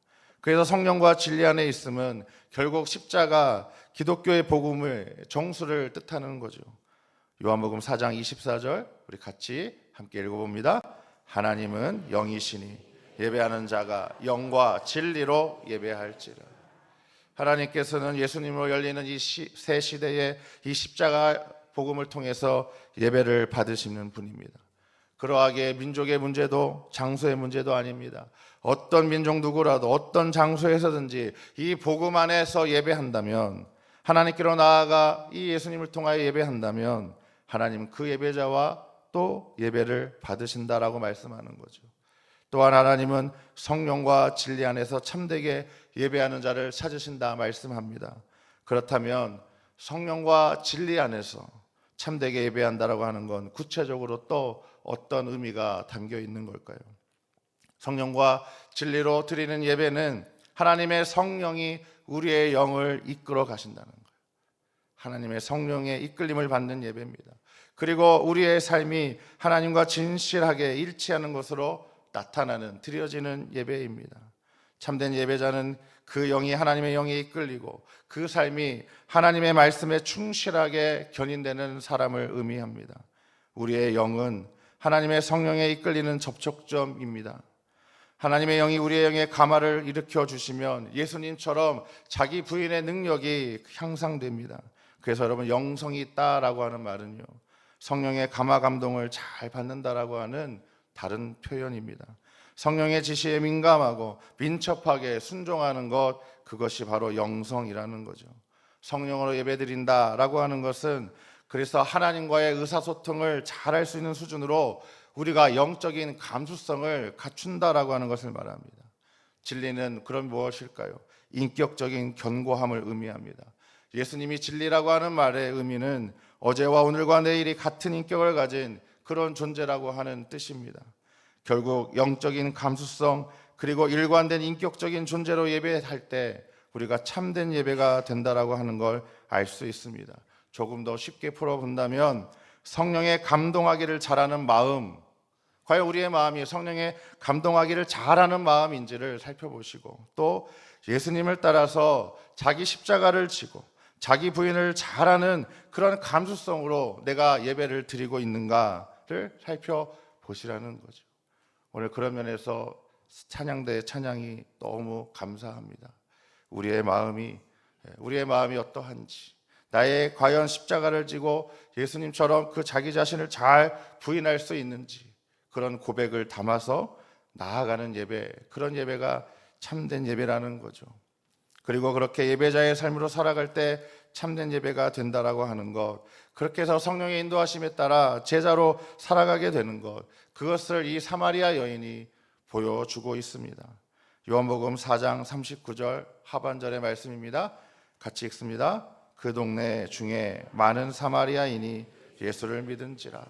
그래서 성령과 진리 안에 있음은 결국 십자가 기독교의 복음의 정수를 뜻하는 거죠. 요한복음 4장 24절 우리 같이 함께 읽어봅니다. 하나님은 영이시니 예배하는 자가 영과 진리로 예배할지라. 하나님께서는 예수님으로 열리는 이 새 시대의 이 십자가 복음을 통해서 예배를 받으시는 분입니다. 그러하게 민족의 문제도 장소의 문제도 아닙니다. 어떤 민족 누구라도 어떤 장소에서든지 이 복음 안에서 예배한다면 하나님께로 나아가 이 예수님을 통하여 예배한다면 하나님은 그 예배자와 또 예배를 받으신다라고 말씀하는 거죠. 또한 하나님은 성령과 진리 안에서 참되게 예배하는 자를 찾으신다 말씀합니다. 그렇다면 성령과 진리 안에서 참되게 예배한다라고 하는 건 구체적으로 또 어떤 의미가 담겨 있는 걸까요? 성령과 진리로 드리는 예배는 하나님의 성령이 우리의 영을 이끌어 가신다는 거예요. 하나님의 성령의 이끌림을 받는 예배입니다. 그리고 우리의 삶이 하나님과 진실하게 일치하는 것으로 나타나는 드려지는 예배입니다. 참된 예배자는 그 영이 하나님의 영에 이끌리고 그 삶이 하나님의 말씀에 충실하게 견인되는 사람을 의미합니다. 우리의 영은 하나님의 성령에 이끌리는 접촉점입니다. 하나님의 영이 우리의 영에 감화를 일으켜 주시면 예수님처럼 자기 부인의 능력이 향상됩니다. 그래서 여러분 영성이 있다라고 하는 말은요, 성령의 감화 감동을 잘 받는다라고 하는 다른 표현입니다. 성령의 지시에 민감하고 민첩하게 순종하는 것, 그것이 바로 영성이라는 거죠. 성령으로 예배드린다라고 하는 것은 그래서 하나님과의 의사소통을 잘할 수 있는 수준으로 우리가 영적인 감수성을 갖춘다라고 하는 것을 말합니다. 진리는 그럼 무엇일까요? 인격적인 견고함을 의미합니다. 예수님이 진리라고 하는 말의 의미는 어제와 오늘과 내일이 같은 인격을 가진 그런 존재라고 하는 뜻입니다. 결국 영적인 감수성 그리고 일관된 인격적인 존재로 예배할 때 우리가 참된 예배가 된다라고 하는 걸 알 수 있습니다. 조금 더 쉽게 풀어본다면 성령의 감동하기를 잘하는 마음, 과연 우리의 마음이 성령의 감동하기를 잘하는 마음인지를 살펴보시고 또 예수님을 따라서 자기 십자가를 지고 자기 부인을 잘하는 그런 감수성으로 내가 예배를 드리고 있는가를 살펴보시라는 거죠. 오늘 그런 면에서 찬양대의 찬양이 너무 감사합니다. 우리의 마음이 우리의 마음이 어떠한지, 나의 과연 십자가를 지고 예수님처럼 그 자기 자신을 잘 부인할 수 있는지, 그런 고백을 담아서 나아가는 예배, 그런 예배가 참된 예배라는 거죠. 그리고 그렇게 예배자의 삶으로 살아갈 때 참된 예배가 된다라고 하는 것, 그렇게 해서 성령의 인도하심에 따라 제자로 살아가게 되는 것, 그것을 이 사마리아 여인이 보여주고 있습니다. 요한복음 4장 39절 하반절의 말씀입니다. 같이 읽습니다. 그 동네 중에 많은 사마리아인이 예수를 믿은지라.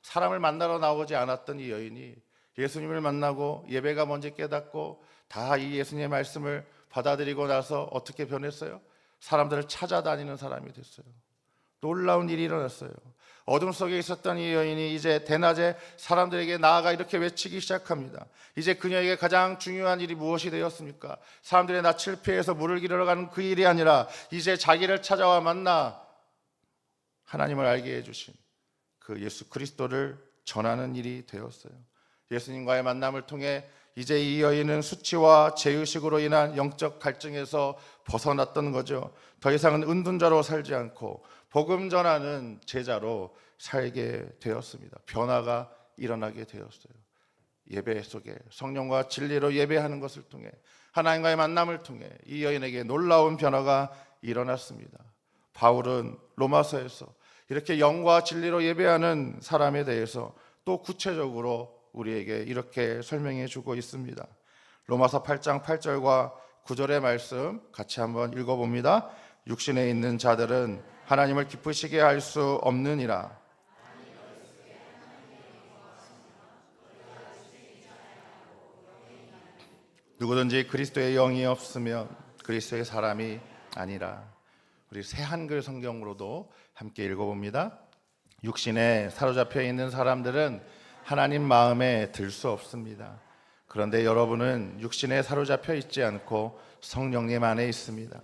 사람을 만나러 나오지 않았던 이 여인이 예수님을 만나고 예배가 뭔지 깨닫고 다 이 예수님의 말씀을 받아들이고 나서 어떻게 변했어요? 사람들을 찾아다니는 사람이 됐어요. 놀라운 일이 일어났어요. 어둠 속에 있었던 이 여인이 이제 대낮에 사람들에게 나아가 이렇게 외치기 시작합니다. 이제 그녀에게 가장 중요한 일이 무엇이 되었습니까? 사람들의 낯을 피해서 물을 기르러 가는 그 일이 아니라 이제 자기를 찾아와 만나 하나님을 알게 해주신 그 예수 그리스도를 전하는 일이 되었어요. 예수님과의 만남을 통해 이제 이 여인은 수치와 죄의식으로 인한 영적 갈증에서 벗어났던 거죠. 더 이상은 은둔자로 살지 않고 복음 전하는 제자로 살게 되었습니다. 변화가 일어나게 되었어요. 예배 속에 성령과 진리로 예배하는 것을 통해, 하나님과의 만남을 통해 이 여인에게 놀라운 변화가 일어났습니다. 바울은 로마서에서 이렇게 영과 진리로 예배하는 사람에 대해서 또 구체적으로 우리에게 이렇게 설명해 주고 있습니다. 로마서 8장 8절과 9절의 말씀 같이 한번 읽어봅니다. 육신에 있는 자들은 하나님을 기쁘시게 할 수 없느니라. 누구든지 그리스도의 영이 없으면 그리스도의 사람이 아니라. 우리 새 한글 성경으로도 함께 읽어봅니다. 육신에 사로잡혀 있는 사람들은 하나님 마음에 들 수 없습니다. 그런데 여러분은 육신에 사로잡혀 있지 않고 성령님 안에 있습니다.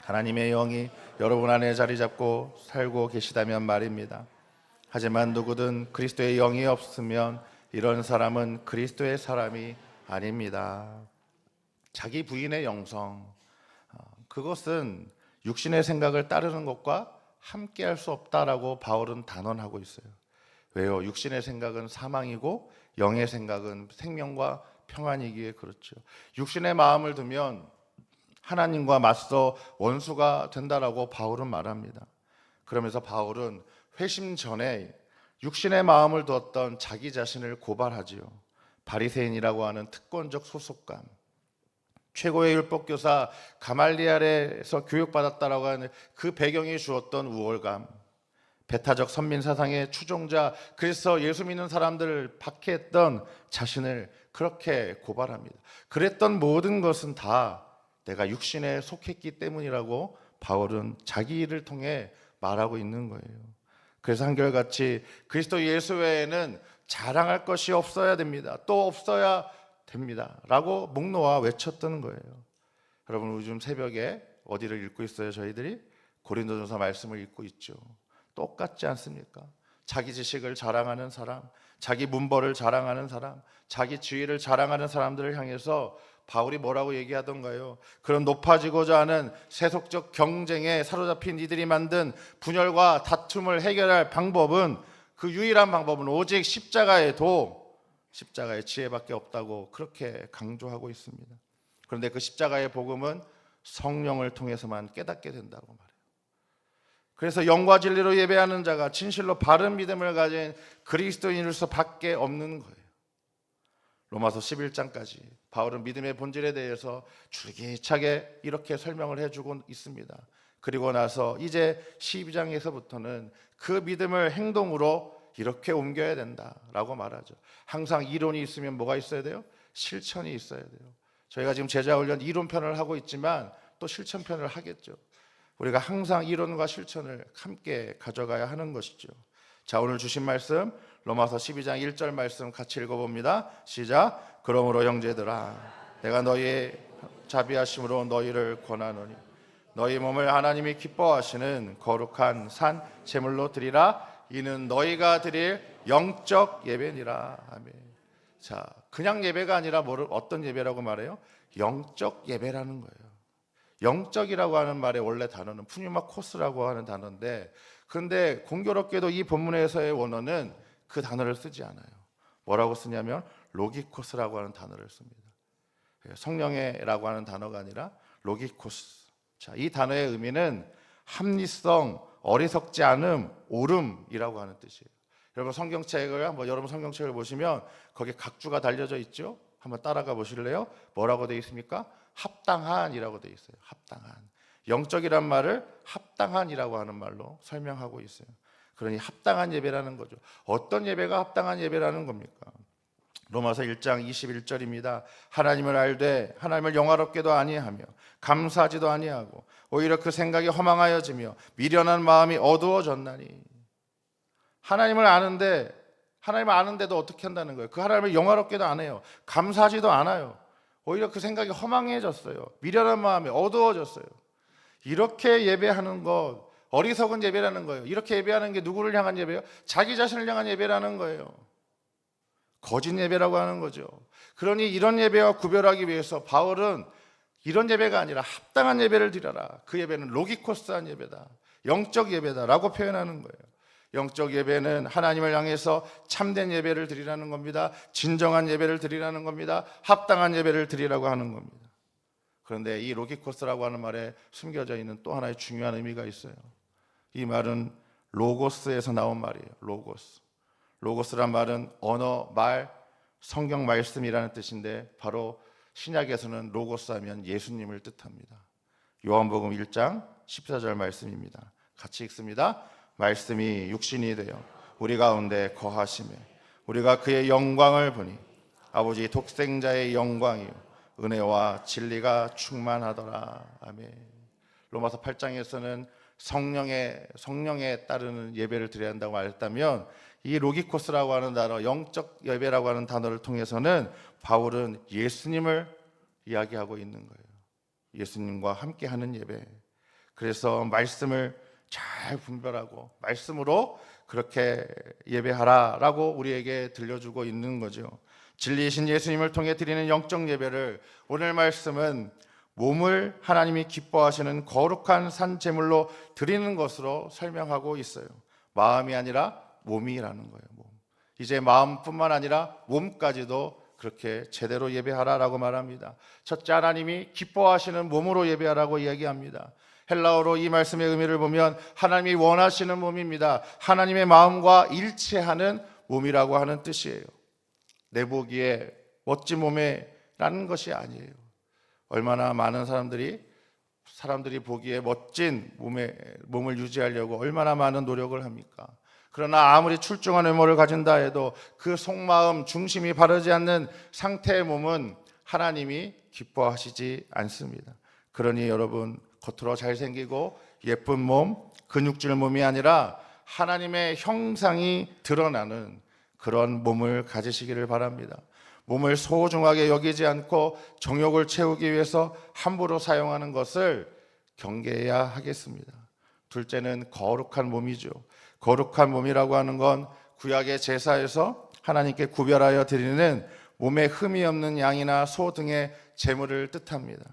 하나님의 영이 여러분 안에 자리 잡고 살고 계시다면 말입니다. 하지만 누구든 그리스도의 영이 없으면 이런 사람은 그리스도의 사람이 아닙니다. 자기 부인의 영성, 그것은 육신의 생각을 따르는 것과 함께 할 수 없다라고 바울은 단언하고 있어요. 왜요? 육신의 생각은 사망이고 영의 생각은 생명과 평안이기에 그렇죠. 육신의 마음을 두면 하나님과 맞서 원수가 된다라고 바울은 말합니다. 그러면서 바울은 회심 전에 육신의 마음을 두었던 자기 자신을 고발하지요. 바리새인이라고 하는 특권적 소속감, 최고의 율법교사 가말리엘에서 교육받았다라고 하는 그 배경이 주었던 우월감, 배타적 선민 사상의 추종자, 그래서 예수 믿는 사람들을 박해했던 자신을 그렇게 고발합니다. 그랬던 모든 것은 다 내가 육신에 속했기 때문이라고 바울은 자기 일을 통해 말하고 있는 거예요. 그래서 한결같이 그리스도 예수 외에는 자랑할 것이 없어야 됩니다. 또 없어야 됩니다. 라고 목 놓아 외쳤던 거예요. 여러분, 요즘 새벽에 어디를 읽고 있어요? 저희들이 고린도전서 말씀을 읽고 있죠. 똑같지 않습니까? 자기 지식을 자랑하는 사람, 자기 문벌을 자랑하는 사람, 자기 지위를 자랑하는 사람들을 향해서 바울이 뭐라고 얘기하던가요? 그런 높아지고자 하는 세속적 경쟁에 사로잡힌 이들이 만든 분열과 다툼을 해결할 방법은, 그 유일한 방법은 오직 십자가의 지혜밖에 없다고 그렇게 강조하고 있습니다. 그런데 그 십자가의 복음은 성령을 통해서만 깨닫게 된다고 말해요. 그래서 영과 진리로 예배하는 자가 진실로 바른 믿음을 가진 그리스도인일 수밖에 없는 거예요. 로마서 11장까지 바울은 믿음의 본질에 대해서 줄기차게 이렇게 설명을 해주고 있습니다. 그리고 나서 이제 12장에서부터는 그 믿음을 행동으로 이렇게 옮겨야 된다라고 말하죠. 항상 이론이 있으면 뭐가 있어야 돼요? 실천이 있어야 돼요. 저희가 지금 제자훈련 이론편을 하고 있지만 또 실천편을 하겠죠. 우리가 항상 이론과 실천을 함께 가져가야 하는 것이죠. 자, 오늘 주신 말씀 로마서 12장 1절 말씀 같이 읽어봅니다. 시작. 그러므로 형제들아, 내가 너희의 자비하심으로 너희를 권하노니 너희 몸을 하나님이 기뻐하시는 거룩한 산 제물로 드리라. 이는 너희가 드릴 영적 예배니라. 아멘. 자, 그냥 예배가 아니라 어떤 예배라고 말해요? 영적 예배라는 거예요. 영적이라고 하는 말의 원래 단어는 푸뉴마코스라고 하는 단어인데, 그런데 공교롭게도 이 본문에서의 원어는 그 단어를 쓰지 않아요. 뭐라고 쓰냐면 로기코스라고 하는 단어를 씁니다. 성령의라고 하는 단어가 아니라 로기코스. 자, 이 단어의 의미는 합리성, 어리석지 않음, 옳음이라고 하는 뜻이에요. 여러분 성경책을 한번 여러분 성경책을 보시면 거기에 각주가 달려져 있죠. 한번 따라가 보실래요? 뭐라고 되어 있습니까? 합당한이라고 되어 있어요. 합당한. 영적이란 말을 합당한이라고 하는 말로 설명하고 있어요. 그러니 합당한 예배라는 거죠. 어떤 예배가 합당한 예배라는 겁니까? 로마서 1장 21절입니다. 하나님을 알되 하나님을 영화롭게도 아니하며 감사하지도 아니하고 오히려 그 생각이 허망하여지며 미련한 마음이 어두워졌나니. 하나님을 아는데도 어떻게 한다는 거예요? 그 하나님을 영화롭게도 안 해요. 감사하지도 않아요. 오히려 그 생각이 허망해졌어요. 미련한 마음이 어두워졌어요. 이렇게 예배하는 것, 어리석은 예배라는 거예요. 이렇게 예배하는 게 누구를 향한 예배예요? 자기 자신을 향한 예배라는 거예요. 거짓 예배라고 하는 거죠. 그러니 이런 예배와 구별하기 위해서 바울은 이런 예배가 아니라 합당한 예배를 드려라. 그 예배는 로기코스한 예배다. 영적 예배다라고 표현하는 거예요. 영적 예배는 하나님을 향해서 참된 예배를 드리라는 겁니다. 진정한 예배를 드리라는 겁니다. 합당한 예배를 드리라고 하는 겁니다. 그런데 이 로기코스라고 하는 말에 숨겨져 있는 또 하나의 중요한 의미가 있어요. 이 말은 로고스에서 나온 말이에요. 로고스. 로고스란 말은 언어, 말, 성경 말씀이라는 뜻인데 바로 신약에서는 로고스 하면 예수님을 뜻합니다. 요한복음 1장 14절 말씀입니다. 같이 읽습니다. 말씀이 육신이 되어 우리 가운데 거하시매 우리가 그의 영광을 보니 아버지 독생자의 영광이요 은혜와 진리가 충만하더라. 아멘. 로마서 8장에서는 성령에 따르는 예배를 드려야 한다고 말했다면 이 로기코스라고 하는 단어, 영적 예배라고 하는 단어를 통해서는 바울은 예수님을 이야기하고 있는 거예요. 예수님과 함께하는 예배. 그래서 말씀을 잘 분별하고 말씀으로 그렇게 예배하라라고 우리에게 들려주고 있는 거죠. 진리이신 예수님을 통해 드리는 영적 예배를 오늘 말씀은 몸을 하나님이 기뻐하시는 거룩한 산 제물로 드리는 것으로 설명하고 있어요. 마음이 아니라 몸이라는 거예요. 몸. 이제 마음뿐만 아니라 몸까지도 그렇게 제대로 예배하라라고 말합니다. 첫째, 하나님이 기뻐하시는 몸으로 예배하라고 이야기합니다. 헬라어로 이 말씀의 의미를 보면 하나님이 원하시는 몸입니다. 하나님의 마음과 일치하는 몸이라고 하는 뜻이에요. 내 보기에 멋진 몸에라는 것이 아니에요. 얼마나 많은 사람들이 보기에 멋진 몸을 유지하려고 얼마나 많은 노력을 합니까? 그러나 아무리 출중한 외모를 가진다 해도 그 속마음 중심이 바르지 않는 상태의 몸은 하나님이 기뻐하시지 않습니다. 그러니 여러분, 겉으로 잘생기고 예쁜 몸, 근육질 몸이 아니라 하나님의 형상이 드러나는 그런 몸을 가지시기를 바랍니다. 몸을 소중하게 여기지 않고 정욕을 채우기 위해서 함부로 사용하는 것을 경계해야 하겠습니다. 둘째는 거룩한 몸이죠. 거룩한 몸이라고 하는 건 구약의 제사에서 하나님께 구별하여 드리는 몸에 흠이 없는 양이나 소 등의 제물을 뜻합니다.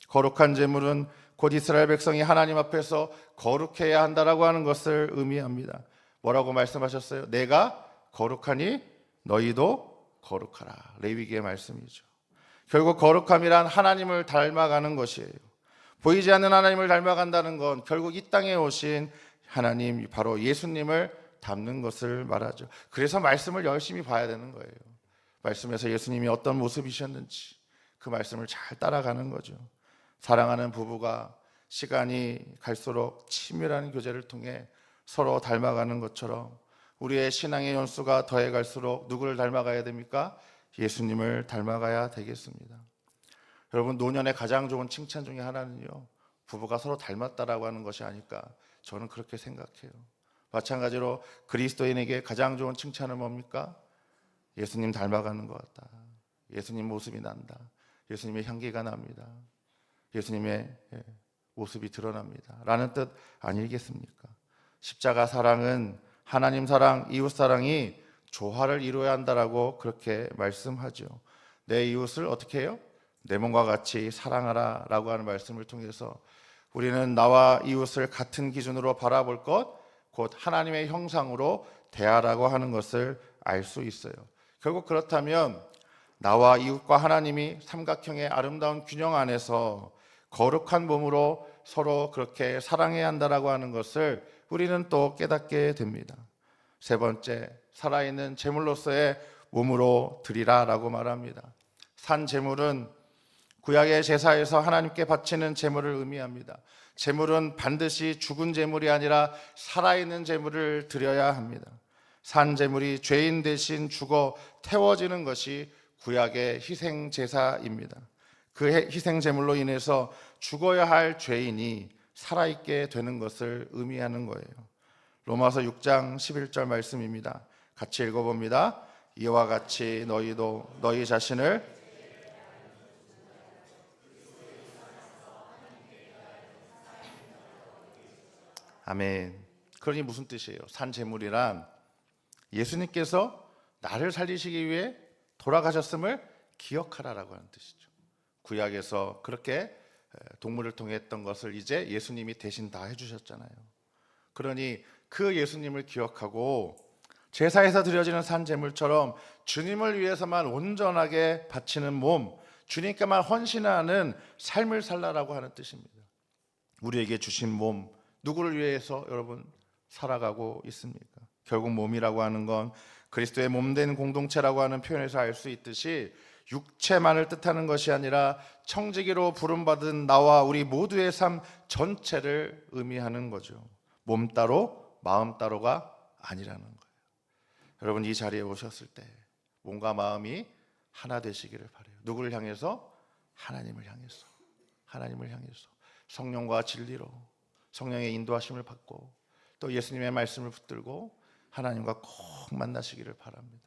거룩한 제물은 곧 이스라엘 백성이 하나님 앞에서 거룩해야 한다라고 하는 것을 의미합니다. 뭐라고 말씀하셨어요? 내가 거룩하니 너희도 거룩하라. 레위기의 말씀이죠. 결국 거룩함이란 하나님을 닮아가는 것이에요. 보이지 않는 하나님을 닮아간다는 건 결국 이 땅에 오신 하나님, 바로 예수님을 닮는 것을 말하죠. 그래서 말씀을 열심히 봐야 되는 거예요. 말씀에서 예수님이 어떤 모습이셨는지 그 말씀을 잘 따라가는 거죠. 사랑하는 부부가 시간이 갈수록 친밀한 교제를 통해 서로 닮아가는 것처럼 우리의 신앙의 연수가 더해갈수록 누구를 닮아가야 됩니까? 예수님을 닮아가야 되겠습니다. 여러분, 노년의 가장 좋은 칭찬 중에 하나는요, 부부가 서로 닮았다라고 하는 것이 아닐까, 저는 그렇게 생각해요. 마찬가지로 그리스도인에게 가장 좋은 칭찬은 뭡니까? 예수님 닮아가는 것 같다. 예수님 모습이 난다. 예수님의 향기가 납니다. 예수님의 모습이 드러납니다. 라는 뜻 아니겠습니까? 십자가 사랑은 하나님 사랑, 이웃 사랑이 조화를 이루어야 한다라고 그렇게 말씀하죠. 내 이웃을 어떻게 해요? 내 몸과 같이 사랑하라라고 하는 말씀을 통해서 우리는 나와 이웃을 같은 기준으로 바라볼 것, 곧 하나님의 형상으로 대하라고 하는 것을 알 수 있어요. 결국 그렇다면 나와 이웃과 하나님이 삼각형의 아름다운 균형 안에서 거룩한 몸으로 서로 그렇게 사랑해야 한다라고 하는 것을 우리는 또 깨닫게 됩니다. 세 번째, 살아있는 제물로서의 몸으로 드리라라고 말합니다. 산 제물은 구약의 제사에서 하나님께 바치는 제물을 의미합니다. 제물은 반드시 죽은 제물이 아니라 살아있는 제물을 드려야 합니다. 산 제물이 죄인 대신 죽어 태워지는 것이 구약의 희생 제사입니다. 그 희생 제물로 인해서 죽어야 할 죄인이 살아있게 되는 것을 의미하는 거예요. 로마서 6장 11절 말씀입니다. 같이 읽어봅니다. 이와 같이 너희도 너희 자신을 아멘. 그러니 무슨 뜻이에요? 산 제물이란 예수님께서 나를 살리시기 위해 돌아가셨음을 기억하라라고 하는 뜻이죠. 구약에서 그렇게 동물을 통해 했던 것을 이제 예수님이 대신 다 해주셨잖아요. 그러니 그 예수님을 기억하고 제사에서 드려지는 산 제물처럼 주님을 위해서만 온전하게 바치는 몸, 주님께만 헌신하는 삶을 살라라고 하는 뜻입니다. 우리에게 주신 몸, 누구를 위해서 여러분 살아가고 있습니까? 결국 몸이라고 하는 건 그리스도의 몸된 공동체라고 하는 표현에서 알 수 있듯이 육체만을 뜻하는 것이 아니라 청지기로 부름받은 나와 우리 모두의 삶 전체를 의미하는 거죠. 몸 따로 마음 따로가 아니라는 거예요. 여러분 이 자리에 오셨을 때 몸과 마음이 하나 되시기를 바라요. 누구를 향해서? 하나님을 향해서. 하나님을 향해서 성령과 진리로 성령의 인도하심을 받고 또 예수님의 말씀을 붙들고 하나님과 꼭 만나시기를 바랍니다.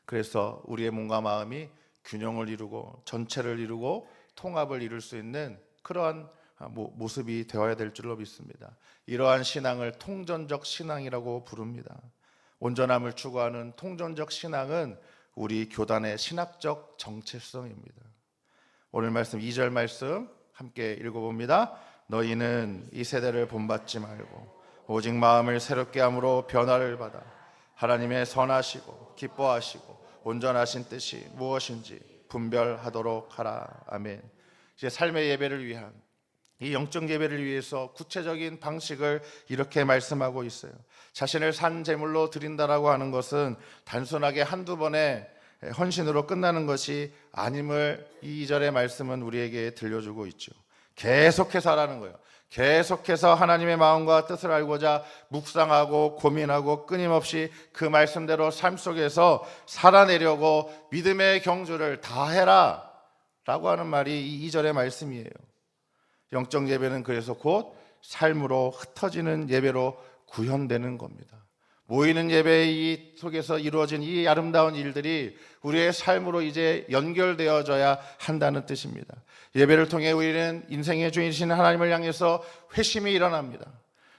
그래서 우리의 몸과 마음이 균형을 이루고 전체를 이루고 통합을 이룰 수 있는 그러한 모습이 되어야 될 줄로 믿습니다. 이러한 신앙을 통전적 신앙이라고 부릅니다. 온전함을 추구하는 통전적 신앙은 우리 교단의 신학적 정체성입니다. 오늘 말씀 2절 말씀 함께 읽어봅니다. 너희는 이 세대를 본받지 말고 오직 마음을 새롭게 함으로 변화를 받아 하나님의 선하시고 기뻐하시고 온전하신 뜻이 무엇인지 분별하도록 하라. 아멘. 이제 삶의 예배를 위한 이 영적 예배를 위해서 구체적인 방식을 이렇게 말씀하고 있어요. 자신을 산 제물로 드린다라고 하는 것은 단순하게 한두 번의 헌신으로 끝나는 것이 아님을 이 2절의 말씀은 우리에게 들려주고 있죠. 계속해서 하라는 거예요. 계속해서 하나님의 마음과 뜻을 알고자 묵상하고 고민하고 끊임없이 그 말씀대로 삶 속에서 살아내려고 믿음의 경주를 다해라 라고 하는 말이 이 2절의 말씀이에요. 영적 예배는 그래서 곧 삶으로 흩어지는 예배로 구현되는 겁니다. 모이는 예배 속에서 이루어진 이 아름다운 일들이 우리의 삶으로 이제 연결되어져야 한다는 뜻입니다. 예배를 통해 우리는 인생의 주인이신 하나님을 향해서 회심이 일어납니다.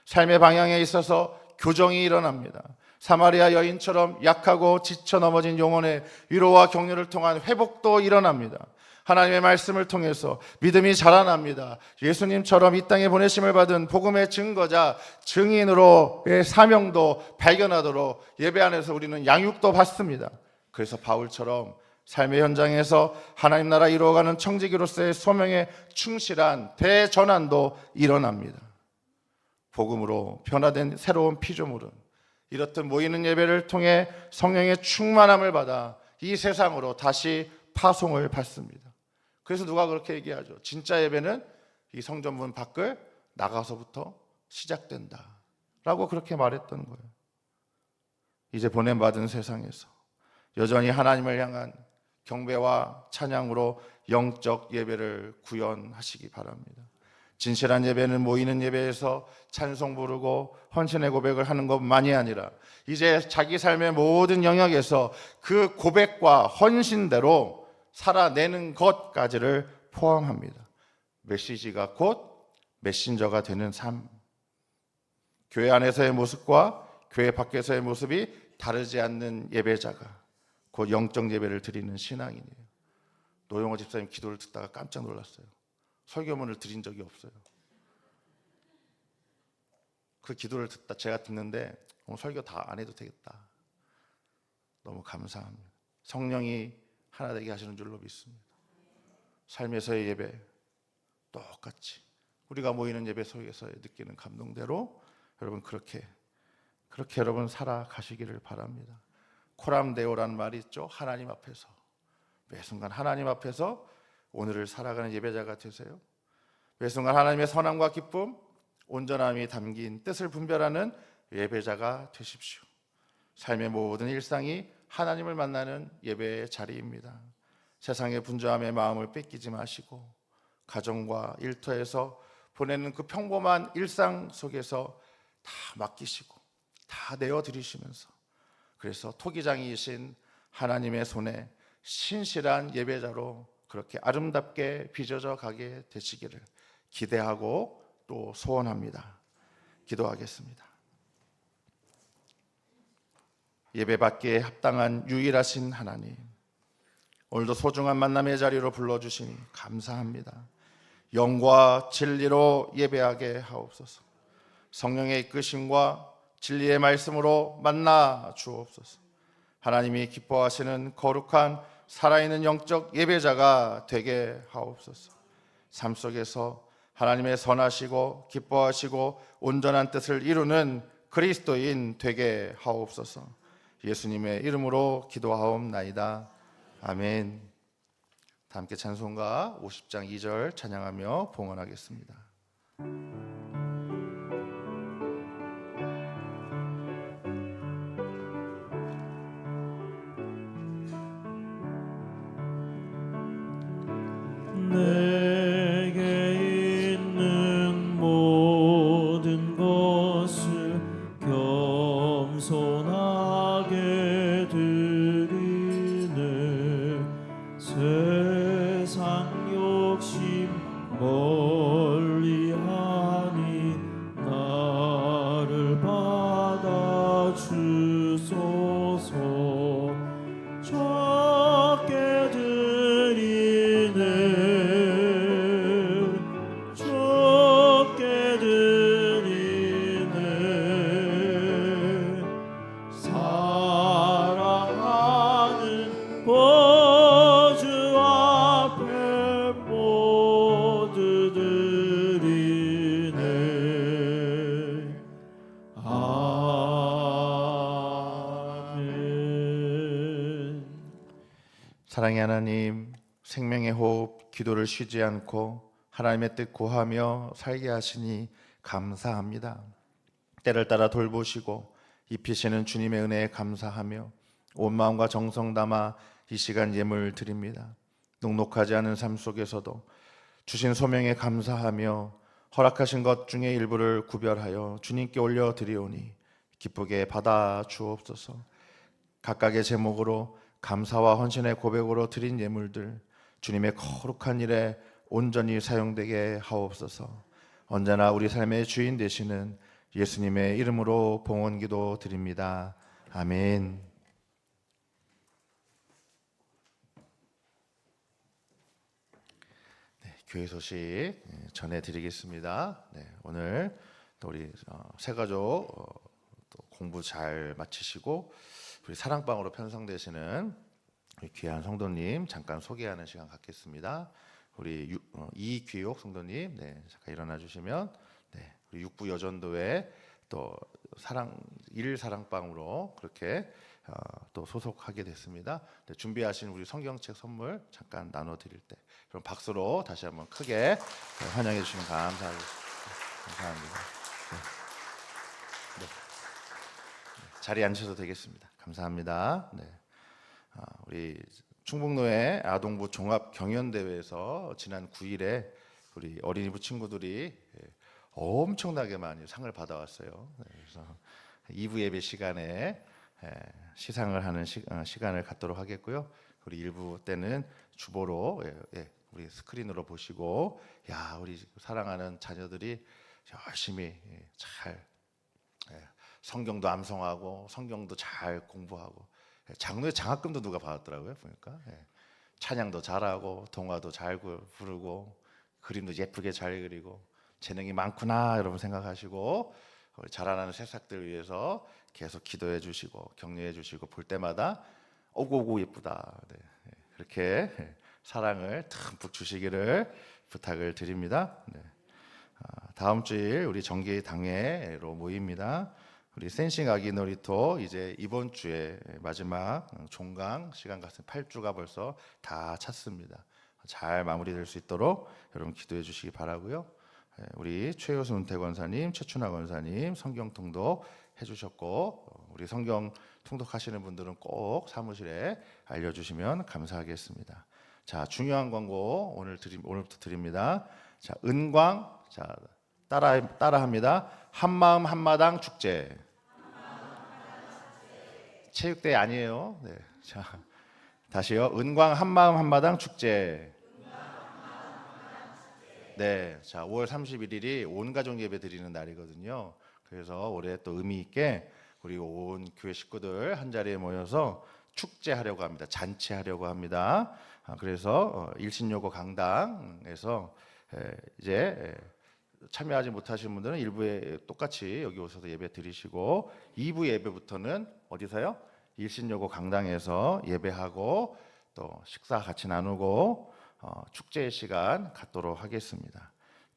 삶의 방향에 있어서 교정이 일어납니다. 사마리아 여인처럼 약하고 지쳐 넘어진 영혼의 위로와 격려를 통한 회복도 일어납니다. 하나님의 말씀을 통해서 믿음이 자라납니다. 예수님처럼 이 땅에 보내심을 받은 복음의 증거자, 증인으로의 사명도 발견하도록 예배 안에서 우리는 양육도 받습니다. 그래서 바울처럼 삶의 현장에서 하나님 나라 이루어가는 청지기로서의 소명에 충실한 대전환도 일어납니다. 복음으로 변화된 새로운 피조물은 이렇듯 모이는 예배를 통해 성령의 충만함을 받아 이 세상으로 다시 파송을 받습니다. 그래서 누가 그렇게 얘기하죠. 진짜 예배는 이 성전문 밖을 나가서부터 시작된다 라고 그렇게 말했던 거예요. 이제 보냄받은 세상에서 여전히 하나님을 향한 경배와 찬양으로 영적 예배를 구현하시기 바랍니다. 진실한 예배는 모이는 예배에서 찬송 부르고 헌신의 고백을 하는 것만이 아니라 이제 자기 삶의 모든 영역에서 그 고백과 헌신대로 살아내는 것까지를 포함합니다. 메시지가 곧 메신저가 되는 삶. 교회 안에서의 모습과 교회 밖에서의 모습이 다르지 않는 예배자가 곧 영적 예배를 드리는 신앙이네요. 노영호 집사님 기도를 듣다가 깜짝 놀랐어요. 설교문을 드린 적이 없어요. 그 기도를 제가 듣는데 오늘 설교 다 안 해도 되겠다. 너무 감사합니다. 성령이 하나 되게 하시는 줄로 믿습니다. 삶에서의 예배 똑같이 우리가 모이는 예배 속에서 느끼는 감동대로 여러분 그렇게 여러분 살아가시기를 바랍니다. 코람데오라는 말이 있죠. 하나님 앞에서 매 순간 하나님 앞에서 오늘을 살아가는 예배자가 되세요. 매 순간 하나님의 선함과 기쁨, 온전함이 담긴 뜻을 분별하는 예배자가 되십시오. 삶의 모든 일상이 하나님을 만나는 예배의 자리입니다. 세상의 분주함에 마음을 뺏기지 마시고 가정과 일터에서 보내는 그 평범한 일상 속에서 다 맡기시고 다 내어드리시면서 그래서 토기장이신 하나님의 손에 신실한 예배자로 그렇게 아름답게 빚어져 가게 되시기를 기대하고 또 소원합니다. 기도하겠습니다. 예배받기에 합당한 유일하신 하나님, 오늘도 소중한 만남의 자리로 불러주시니 감사합니다. 영과 진리로 예배하게 하옵소서. 성령의 이끄심과 진리의 말씀으로 만나 주옵소서. 하나님이 기뻐하시는 거룩한 살아있는 영적 예배자가 되게 하옵소서. 삶 속에서 하나님의 선하시고 기뻐하시고 온전한 뜻을 이루는 그리스도인 되게 하옵소서. 예수님의 이름으로 기도하옵나이다. 아멘. 다 함께 찬송가 50장 2절 찬양하며 봉헌하겠습니다. 내게 있는 모든 것을 겸손하게 드리네. 세상 욕심 멀리하니 나를 받아 주소서. 적게 드리네. 적게 드리네. 사랑하는 보주 앞에 모두 드리네. 아멘. 사랑의 하나님, 생명의 호흡, 기도를 쉬지 않고 하나님의 뜻 구하며 살게 하시니 감사합니다. 때를 따라 돌보시고 입히시는 주님의 은혜에 감사하며 온 마음과 정성 담아 이 시간 예물 드립니다. 녹록하지 않은 삶 속에서도 주신 소명에 감사하며 허락하신 것 중에 일부를 구별하여 주님께 올려드리오니 기쁘게 받아 주옵소서. 각각의 제목으로 감사와 헌신의 고백으로 드린 예물들 주님의 거룩한 일에 온전히 사용되게 하옵소서. 언제나 우리 삶의 주인 되시는 예수님의 이름으로 봉헌기도 드립니다. 아멘. 네, 교회 소식 전해드리겠습니다. 네, 오늘 또 우리 새가족 또 공부 잘 마치시고 우리 사랑방으로 편성되시는 우리 귀한 성도님 잠깐 소개하는 시간 갖겠습니다. 우리 이귀옥 성도님, 네, 잠깐 일어나 주시면, 네, 우리 육부 여전도회 또 사랑방으로 그렇게 또 소속하게 됐습니다. 네, 준비하신 우리 성경책 선물 잠깐 나눠드릴 때, 그럼 박수로 다시 한번 크게 환영해 주시면 감사합니다. 네. 네. 자리에 앉으셔도 되겠습니다. 감사합니다. 네. 우리 충북노회 아동부 종합 경연대회에서 지난 9일에 우리 어린이부 친구들이 엄청나게 많이 상을 받아왔어요. 그래서 2부 예배 시간에 시상을 하는 시간을 갖도록 하겠고요. 우리 1부 때는 주보로 우리 스크린으로 보시고, 야, 우리 사랑하는 자녀들이 열심히 잘 성경도 암송하고 성경도 잘 공부하고 장로의 장학금도 누가 받았더라고요. 보니까 찬양도 잘하고 동화도 잘 부르고 그림도 예쁘게 잘 그리고 재능이 많구나 여러분 생각하시고 자라나는 새싹들 위해서 계속 기도해 주시고 격려해 주시고 볼 때마다 오고오고 예쁘다. 네, 그렇게 사랑을 듬뿍 주시기를 부탁을 드립니다. 네. 다음 주일 우리 정기 당회로 모입니다. 우리 센싱 아기 놀이터 이제 이번 주에 마지막 종강 시간 같은 8주가 벌써 다 찼습니다. 잘 마무리될 수 있도록 여러분 기도해 주시기 바라고요. 우리 최효수 은퇴 권사님, 최춘하 권사님 성경 통독 해주셨고 우리 성경 통독하시는 분들은 꼭 사무실에 알려주시면 감사하겠습니다. 자, 중요한 광고 오늘부터 드립니다. 자, 은광, 자 따라합니다. 한마음 한마당 축제. 체육대회 아니에요. 네, 자 다시요. 은광 한마음 한마당 축제. 네, 자 5월 31일이 온 가족 예배 드리는 날이거든요. 그래서 올해 또 의미 있게 우리 온 교회 식구들 한 자리에 모여서 축제하려고 합니다. 잔치하려고 합니다. 그래서 일신여고 강당에서 이제 참여하지 못하신 분들은 1부에 똑같이 여기 오셔서 예배 드리시고 2부 예배부터는 어디서요? 일신여고 강당에서 예배하고 또 식사 같이 나누고 축제의 시간 갖도록 하겠습니다.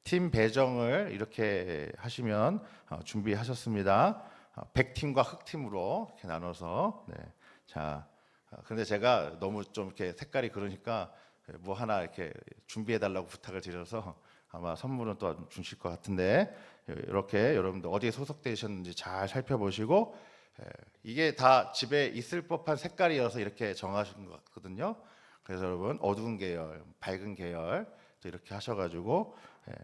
팀 배정을 이렇게 하시면 준비하셨습니다. 백팀과 흑팀으로 이렇게 나눠서 네. 자, 그런데 제가 너무 좀 이렇게 색깔이 그러니까 뭐 하나 이렇게 준비해 달라고 부탁을 드려서 아마 선물은 또 주실 것 같은데 이렇게 여러분들 어디에 소속되셨는지 잘 살펴보시고 이게 다 집에 있을 법한 색깔이어서 이렇게 정하신 것 같거든요. 그래서 여러분 어두운 계열, 밝은 계열 또 이렇게 하셔가지고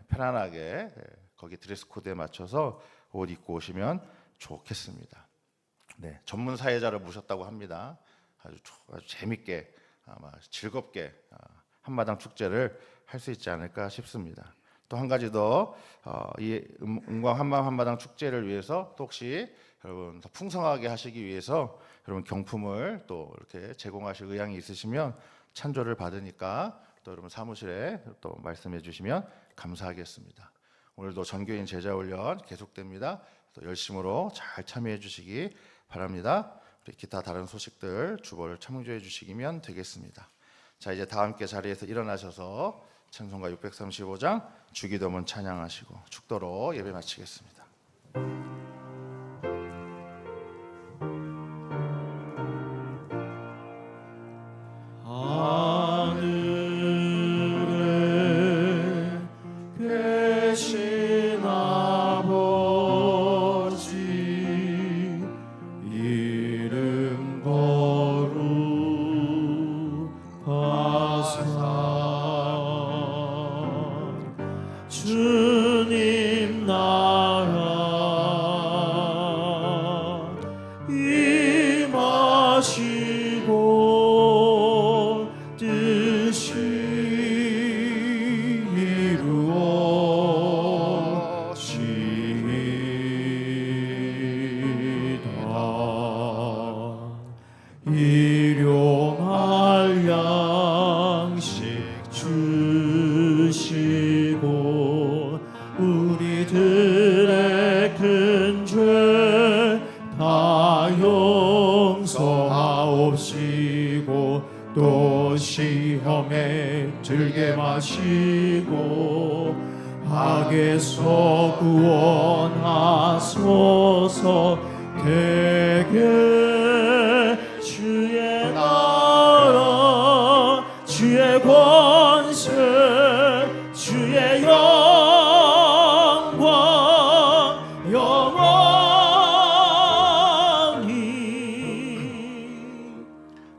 편안하게 거기 드레스 코드에 맞춰서 옷 입고 오시면 좋겠습니다. 네, 전문 사회자를 모셨다고 합니다. 아주 재밌게 아마 즐겁게 한마당 축제를 할 수 있지 않을까 싶습니다. 또 한 가지 더 이 은광 한마음 한마당 축제를 위해서 또 혹시 여러분 더 풍성하게 하시기 위해서 여러분 경품을 또 이렇게 제공하실 의향이 있으시면 찬조를 받으니까 또 여러분 사무실에 또 말씀해 주시면 감사하겠습니다. 오늘도 전교인 제자 훈련 계속됩니다. 또 열심으로 잘 참여해 주시기 바랍니다. 우리 기타 다른 소식들 주보를 참조해 주시면 되겠습니다. 자, 이제 다 함께 자리에서 일어나셔서 찬송가 635장 주기도문 찬양하시고 축도로 예배 마치겠습니다. 하늘에 계신 아버지 이름 거룩하사 주님 나라 임하시고 뜻이 이루어지이다. 일용할 양식 주시고 우리들의 큰 죄 다 용서하옵시고 또 시험에 들게 마시고 악에서 구원하소서. 대개 주의 나라 주의 권세 주의 영광 영원히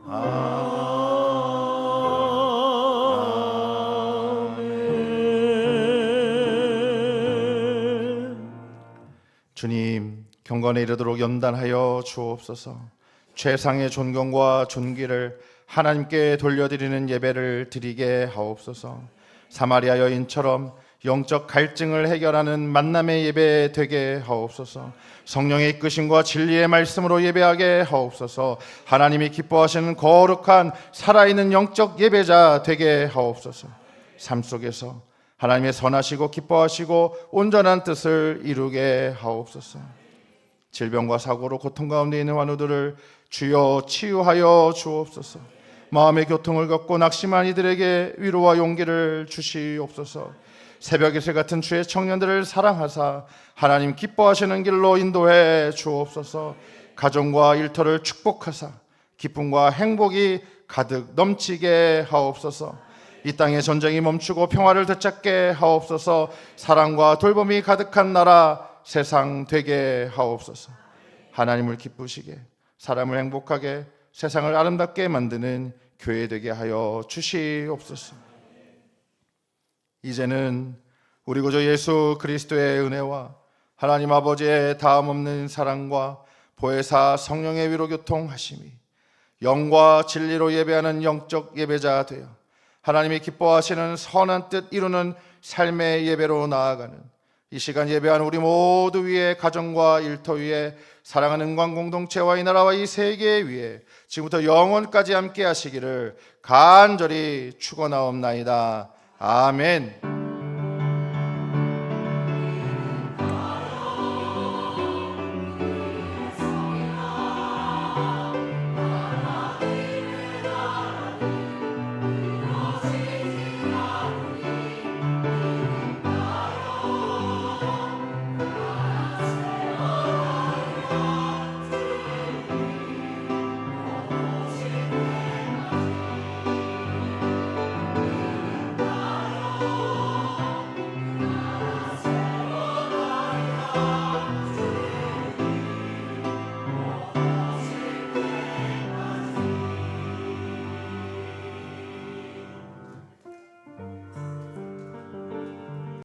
아멘. 주님 경건에 이르도록 연단하여 주옵소서. 최상의 존경과 존귀를 하나님께 돌려드리는 예배를 드리게 하옵소서. 사마리아 여인처럼 영적 갈증을 해결하는 만남의 예배 되게 하옵소서. 성령의 이끄심과 진리의 말씀으로 예배하게 하옵소서. 하나님이 기뻐하시는 거룩한 살아있는 영적 예배자 되게 하옵소서. 삶 속에서 하나님의 선하시고 기뻐하시고 온전한 뜻을 이루게 하옵소서. 질병과 사고로 고통 가운데 있는 환우들을 주여 치유하여 주옵소서. 마음의 고통을 겪고 낙심한 이들에게 위로와 용기를 주시옵소서. 새벽 이슬 같은 주의 청년들을 사랑하사 하나님 기뻐하시는 길로 인도해 주옵소서. 가정과 일터를 축복하사 기쁨과 행복이 가득 넘치게 하옵소서. 이 땅의 전쟁이 멈추고 평화를 되찾게 하옵소서. 사랑과 돌봄이 가득한 나라 세상 되게 하옵소서. 하나님을 기쁘시게 사람을 행복하게 세상을 아름답게 만드는 교회 되게 하여 주시옵소서. 이제는 우리 구주 예수 그리스도의 은혜와 하나님 아버지의 다함없는 사랑과 보혜사 성령의 위로 교통하심이 영과 진리로 예배하는 영적 예배자 되어 하나님이 기뻐하시는 선한 뜻 이루는 삶의 예배로 나아가는 이 시간 예배하는 우리 모두 위에 가정과 일터 위에 사랑하는 은광 공동체와 이 나라와 이 세계 위에 지금부터 영원까지 함께 하시기를 간절히 축원하옵나이다. 아멘.